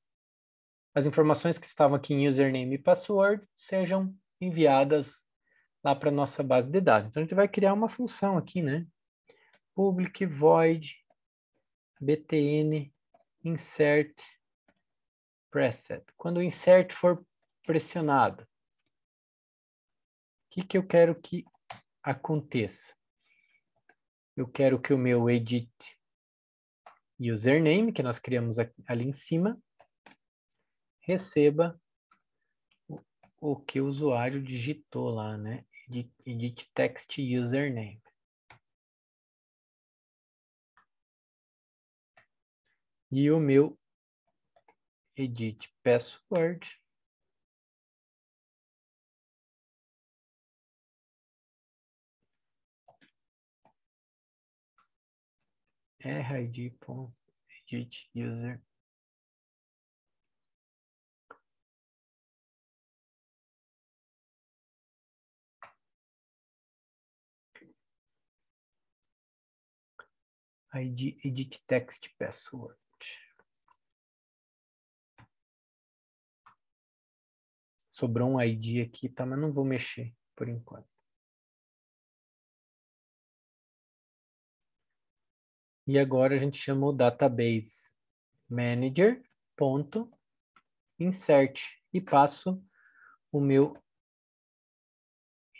as informações que estavam aqui em username e password sejam enviadas lá para a nossa base de dados. Então, a gente vai criar uma função aqui, né? Public void btn insert preset. Quando o insert for pressionado, o que eu quero que aconteça? Eu quero que o meu edit username, que nós criamos ali em cima, receba o que o usuário digitou lá, né? Edit text username. E o meu edit password rid.edit user id edit text password. Sobrou um ID aqui, tá? Mas não vou mexer por enquanto. E agora a gente chama o database manager.insert e passo o meu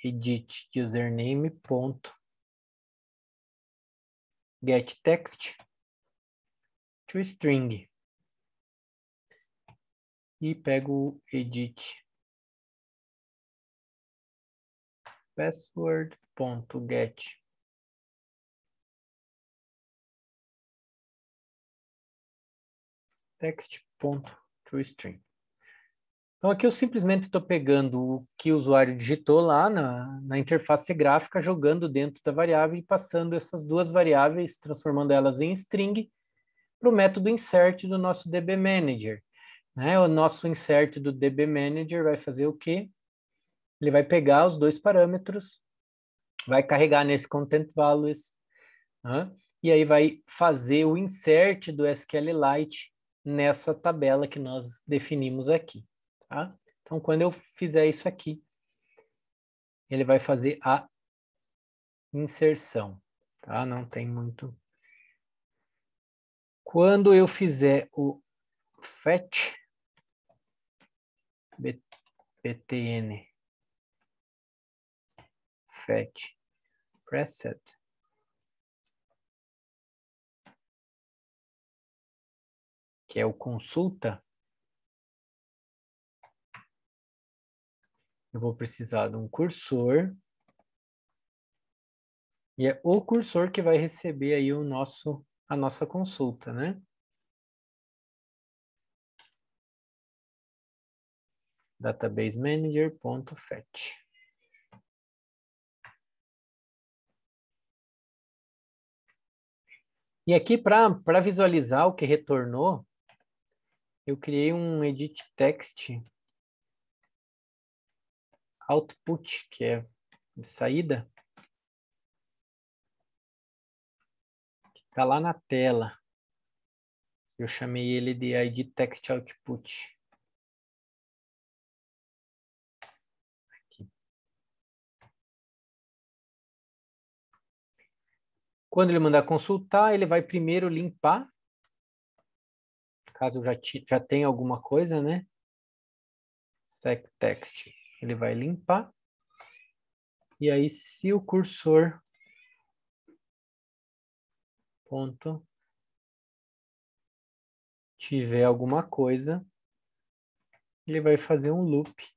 edit username.getText to string. E pego o edit password.get text.toString. Então aqui eu simplesmente estou pegando o que o usuário digitou lá na interface gráfica, jogando dentro da variável e passando essas duas variáveis, transformando elas em string, para o método insert do nosso DB Manager. Né? O nosso insert do DB Manager vai fazer o quê? Ele vai pegar os dois parâmetros, vai carregar nesse content values, né? E aí vai fazer o insert do SQLite nessa tabela que nós definimos aqui. Tá? Então, quando eu fizer isso aqui, ele vai fazer a inserção, tá? Não tem muito. Quando eu fizer o fetch, btn fetch preset, que é o consulta, eu vou precisar de um cursor, e é o cursor que vai receber aí a nossa consulta, né? Database manager.fetch. E aqui, para visualizar o que retornou, eu criei um edit text output, que é de saída, que está lá na tela. Eu chamei ele de edit text output. Aqui. Quando ele mandar consultar, ele vai primeiro limpar, caso já tenha alguma coisa, né? Sec text, ele vai limpar. E aí, se o cursor ponto tiver alguma coisa, ele vai fazer um loop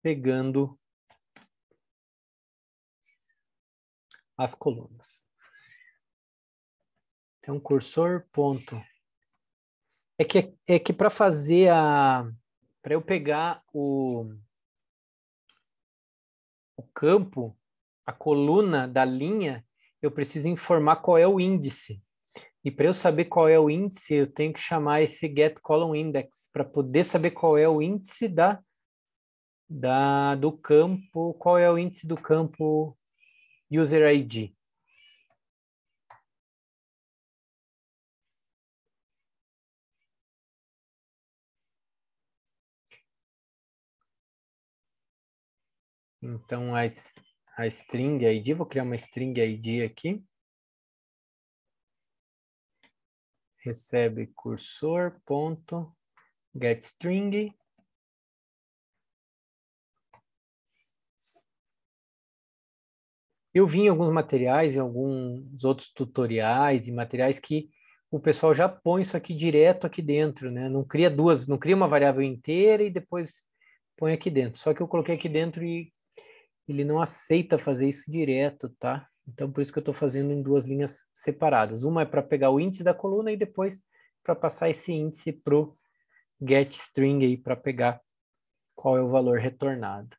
pegando as colunas. Então, cursor ponto. É que para fazer para eu pegar o campo, a coluna da linha, eu preciso informar qual é o índice. E para eu saber qual é o índice, eu tenho que chamar esse getColumnIndex para poder saber qual é o índice do campo, qual é o índice do campo UserID. Então, a string ID, vou criar uma string ID aqui. Recebe cursor.getString. Eu vi em alguns materiais, em alguns outros tutoriais e materiais que o pessoal já põe isso aqui direto aqui dentro, né? Não cria não cria uma variável inteira e depois põe aqui dentro. Só que eu coloquei aqui dentro e ele não aceita fazer isso direto, tá? Então, por isso que eu estou fazendo em duas linhas separadas. Uma é para pegar o índice da coluna e depois para passar esse índice para o getString aí para pegar qual é o valor retornado.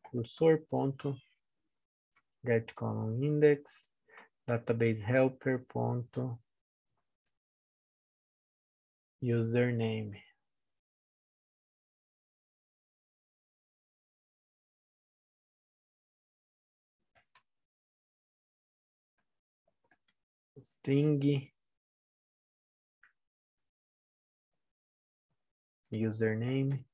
Cursor.getColumnIndex database helper.username. String username.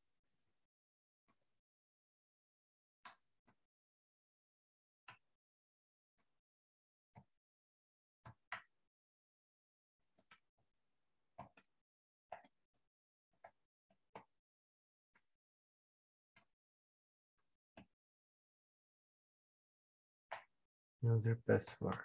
User password.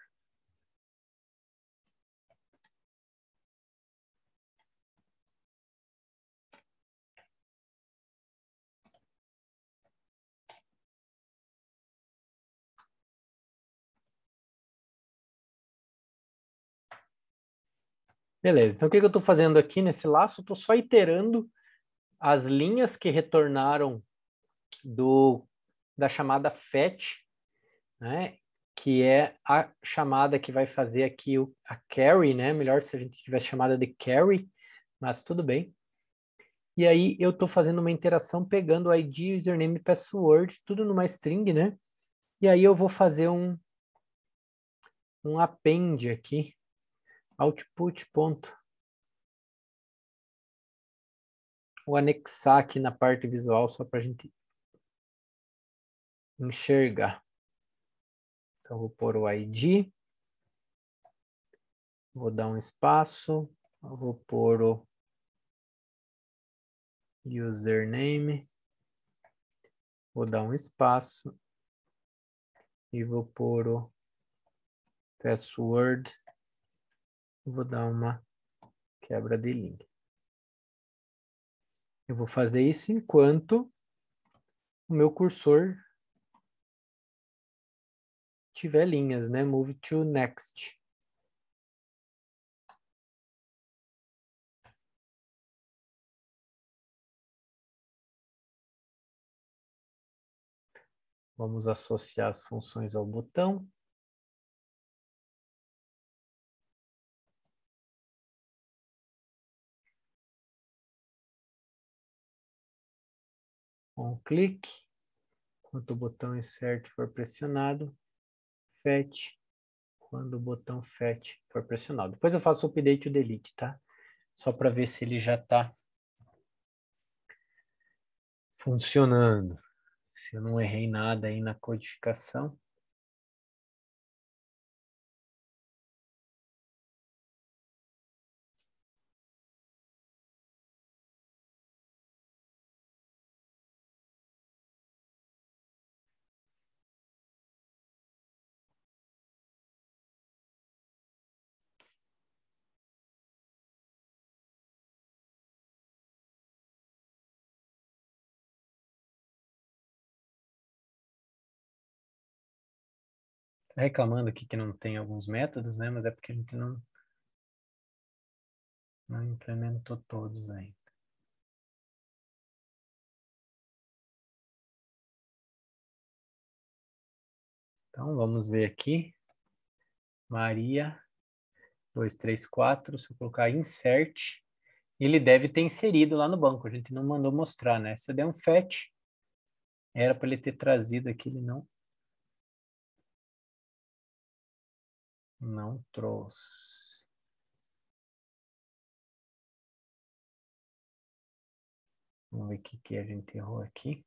Beleza, então o que eu estou fazendo aqui nesse laço? Estou só iterando as linhas que retornaram da chamada fetch, né? Que é a chamada que vai fazer aqui a carry, né? Melhor se a gente tivesse chamada de carry, mas tudo bem. E aí eu estou fazendo uma interação pegando o ID, username e password, tudo numa string, né? E aí eu vou fazer um append aqui, output ponto. Vou anexar aqui na parte visual só para a gente enxergar. Então, vou pôr o ID. Vou dar um espaço. Vou pôr o username. Vou dar um espaço. E vou pôr o password. Vou dar uma quebra de linha. Eu vou fazer isso enquanto o meu cursor tiver linhas, né? Move to next. Vamos associar as funções ao botão. Com um clique. Quando o botão insert for pressionado, fetch. Quando o botão fetch for pressionado. Depois eu faço o update e o delete, tá? Só para ver se ele já está funcionando. Se eu não errei nada aí na codificação. Tá reclamando aqui que não tem alguns métodos, né? Mas é porque a gente não implementou todos ainda. Então, vamos ver aqui. Maria 234, se eu colocar insert, ele deve ter inserido lá no banco. A gente não mandou mostrar, né? Se eu der um fetch, era para ele ter trazido aqui, ele não trouxe. Vamos ver o que a gente errou aqui.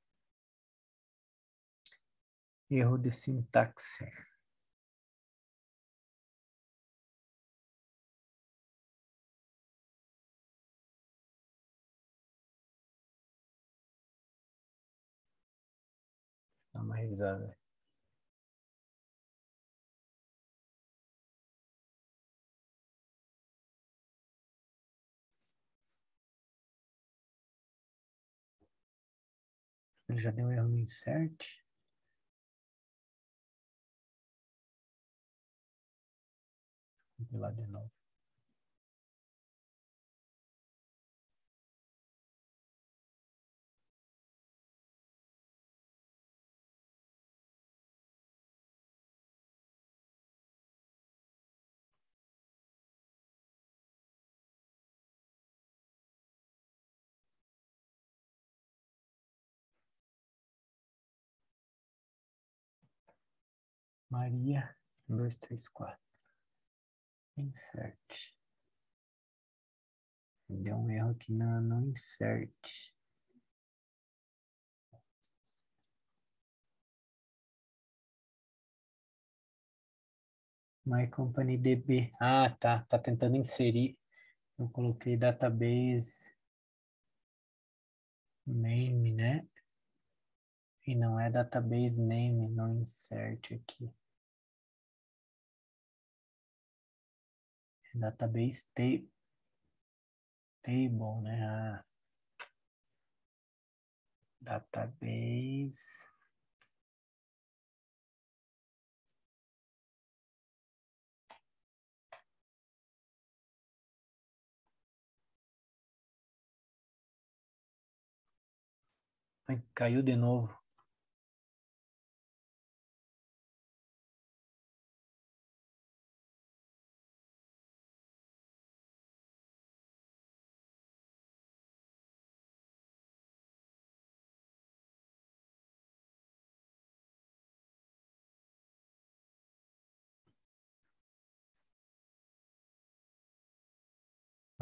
Erro de sintaxe. Dá uma revisada. Ele já deu erro no insert. Vou compilar de novo. Maria 234. Insert. Deu um erro aqui no insert. My Company DB. Ah, tá. Tá tentando inserir. Eu coloquei database name, né? E não é database name, não insert aqui. É database table, né? Ah, database. Ai, caiu de novo.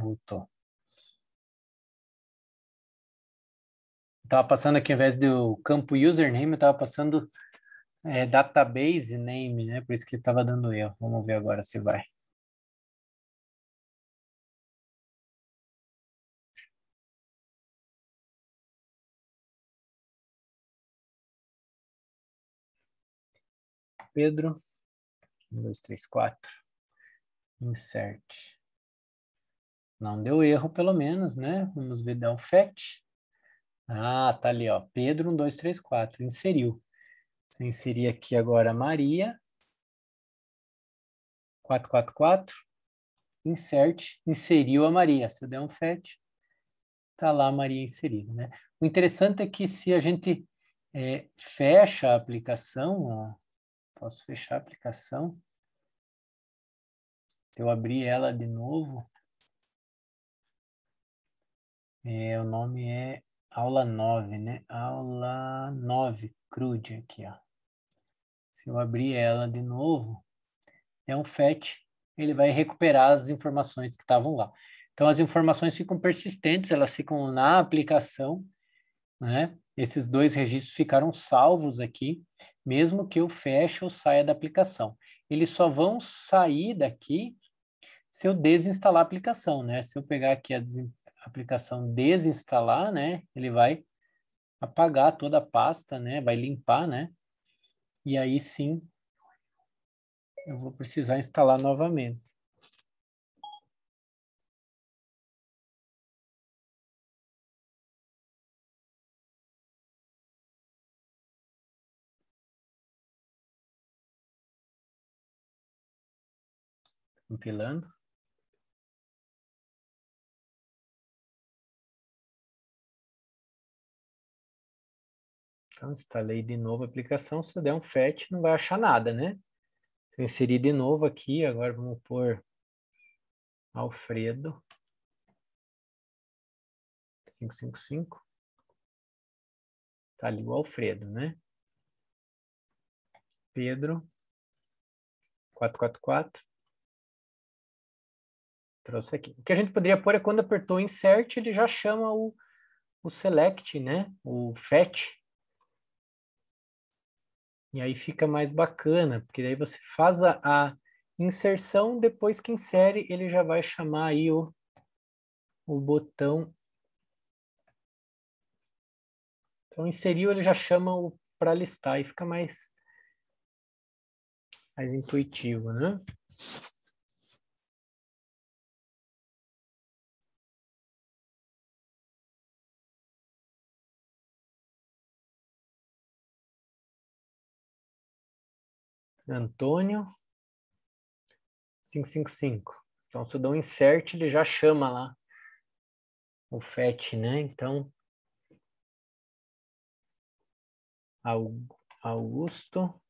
Voltou. Estava passando aqui, ao invés do campo username, eu estava passando database name, né? Por isso que estava dando erro. Vamos ver agora se vai. Pedro, 1, 2, 3, 4. Insert. Não deu erro, pelo menos, né? Vamos ver, dá um fetch. Ah, tá ali, ó. Pedro, 1, 2, 3, 4. Inseriu. Vou inserir aqui agora Maria. 444. Insert. Inseriu a Maria. Se eu der um fetch, tá lá a Maria inserida, né? O interessante é que se a gente fecha a aplicação, ó, posso fechar a aplicação. Se eu abrir ela de novo, o nome é aula 9, né? Aula 9, CRUD aqui, ó. Se eu abrir ela de novo, é um fetch, ele vai recuperar as informações que estavam lá. Então, as informações ficam persistentes, elas ficam na aplicação, né? Esses dois registros ficaram salvos aqui, mesmo que eu feche ou saia da aplicação. Eles só vão sair daqui se eu desinstalar a aplicação, né? Se eu pegar aqui a aplicação desinstalar, né? Ele vai apagar toda a pasta, né? Vai limpar, né? E aí sim, eu vou precisar instalar novamente. Compilando. Então, instalei de novo a aplicação. Se eu der um fetch, não vai achar nada, né? Eu inseri de novo aqui. Agora vamos pôr Alfredo. 555. Tá ali o Alfredo, né? Pedro. 444. Trouxe aqui. O que a gente poderia pôr é quando apertou Insert, ele já chama o Select, né? O Fetch. E aí fica mais bacana, porque daí você faz a inserção, depois que insere, ele já vai chamar aí o botão. Então, inseriu, ele já chama o para listar e fica mais intuitivo, né? Antônio 555. Então, se eu dou um insert, ele já chama lá o fetch, né? Então, Augusto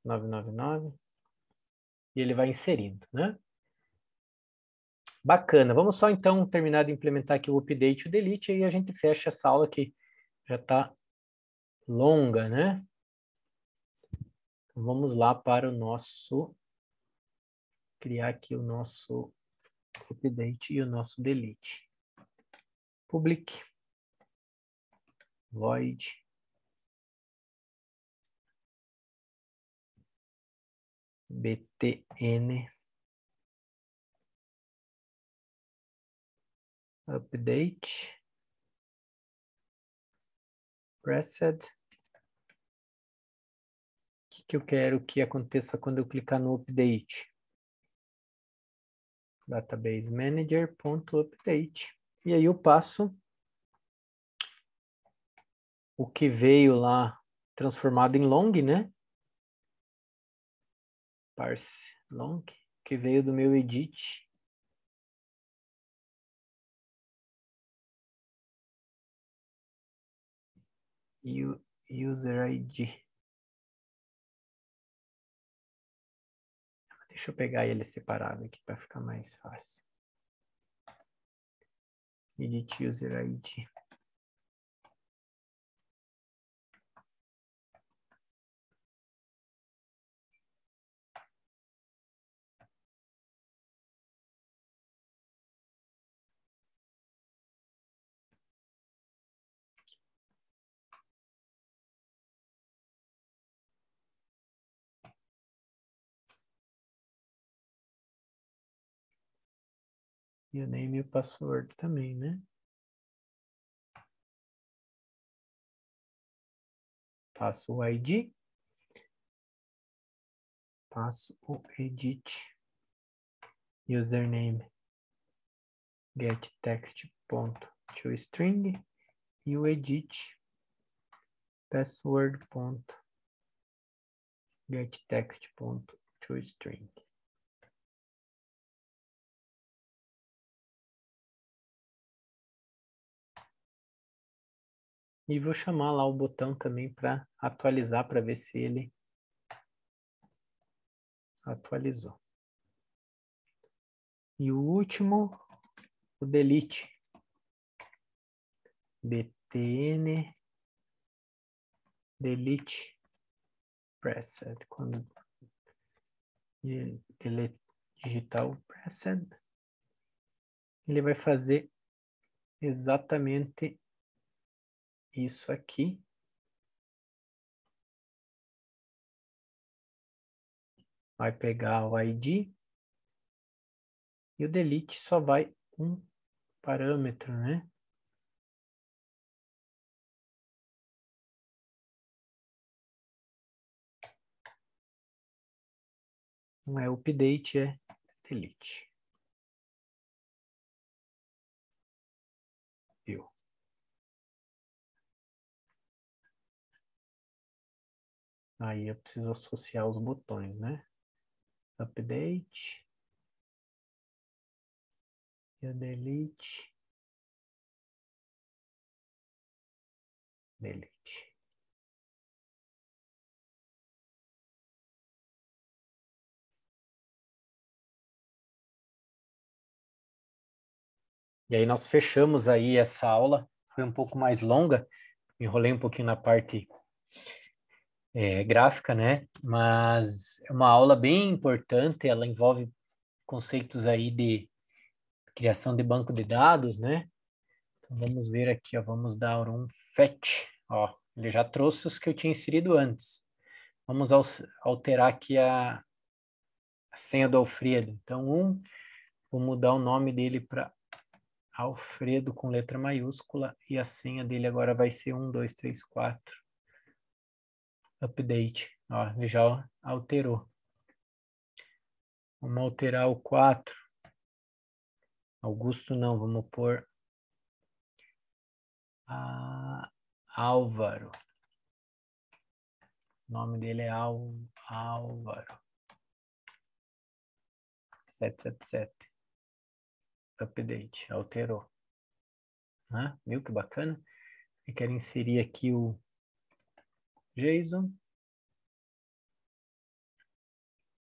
999 e ele vai inserindo, né? Bacana. Vamos só então terminar de implementar aqui o update e o delete e aí a gente fecha essa aula que já está longa, né? Então, vamos lá para o nosso criar aqui o nosso update e o nosso delete. Public void btn update pressed. O que eu quero que aconteça quando eu clicar no update? Database manager.update. E aí eu passo o que veio lá transformado em long, né? Parse long, que veio do meu edit. User ID. Deixa eu pegar ele separado aqui para ficar mais fácil. Edit user ID. E o name e o password também, né? Passo o ID. Passo o edit. Username getText.toString e o edit password.getText.toString. E vou chamar lá o botão também para atualizar, para ver se ele atualizou. E o último, o delete. btn delete preset. Quando ele digitar o preset, ele vai fazer exatamente isso aqui. Vai pegar o ID e o delete só vai um parâmetro, né? Não é update, é delete. Viu? Aí eu preciso associar os botões, né? Update. E o delete. Delete. E aí nós fechamos aí essa aula. Foi um pouco mais longa. Enrolei um pouquinho na parte gráfica, né? Mas é uma aula bem importante. Ela envolve conceitos aí de criação de banco de dados, né? Então, vamos ver aqui, ó, vamos dar um fetch. Ó, ele já trouxe os que eu tinha inserido antes. Vamos alterar aqui a senha do Alfredo. Então, vou mudar o nome dele para Alfredo com letra maiúscula e a senha dele agora vai ser 1, 2, 3, 4. Update. Ó, ele já alterou. Vamos alterar o 4. Augusto não, vamos pôr Álvaro. O nome dele é Álvaro. 777. Update, alterou. Ah, viu que bacana? Eu quero inserir aqui o JSON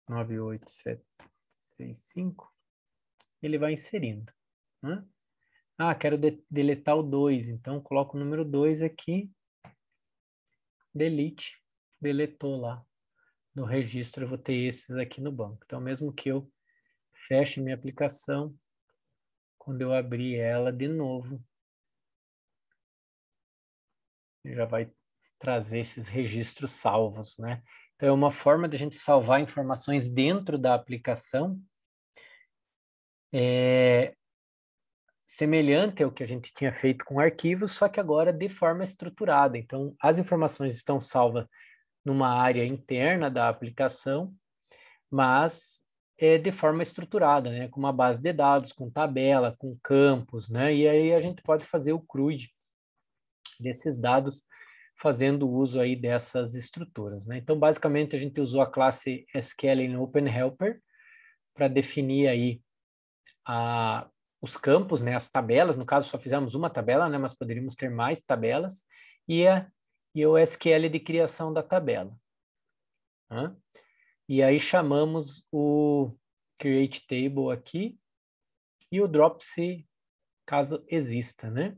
98765. Ele vai inserindo. Né? Ah, quero deletar o 2, então coloco o número 2 aqui. Delete. Deletou lá. No registro eu vou ter esses aqui no banco. Então, mesmo que eu feche minha aplicação, quando eu abrir ela de novo, já vai trazer esses registros salvos, né? Então, é uma forma de a gente salvar informações dentro da aplicação, semelhante ao que a gente tinha feito com arquivos, só que agora de forma estruturada. Então, as informações estão salvas numa área interna da aplicação, mas de forma estruturada, né? Com uma base de dados, com tabela, com campos, né? E aí a gente pode fazer o CRUD desses dados fazendo uso aí dessas estruturas, né? Então, basicamente, a gente usou a classe SQL no OpenHelper para definir aí os campos, né? As tabelas, no caso só fizemos uma tabela, né? Mas poderíamos ter mais tabelas, e o SQL de criação da tabela. Né? E aí chamamos o create table aqui e o drop se caso exista, né?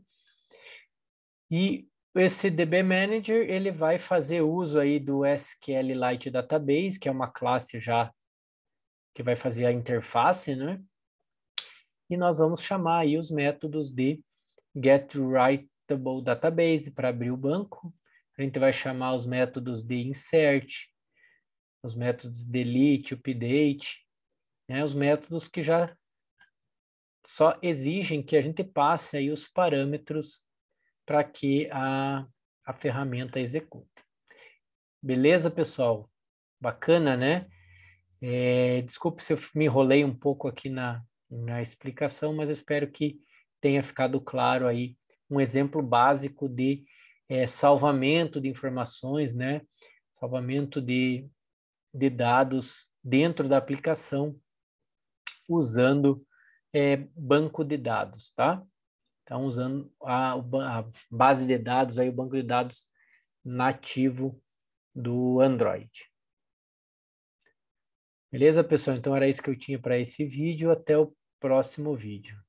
E esse DB Manager, ele vai fazer uso aí do SQLite Database, que é uma classe já que vai fazer a interface, né? E nós vamos chamar aí os métodos de getWritable para abrir o banco. A gente vai chamar os métodos de insert, os métodos delete, update, né? Os métodos que já só exigem que a gente passe aí os parâmetros para que a ferramenta execute. Beleza, pessoal? Bacana, né? Desculpe se eu me enrolei um pouco aqui na explicação, mas espero que tenha ficado claro aí um exemplo básico de salvamento de informações, né? Salvamento de dados dentro da aplicação usando banco de dados, tá? Então, usando a base de dados, aí, o banco de dados nativo do Android. Beleza, pessoal? Então, era isso que eu tinha para esse vídeo. Até o próximo vídeo.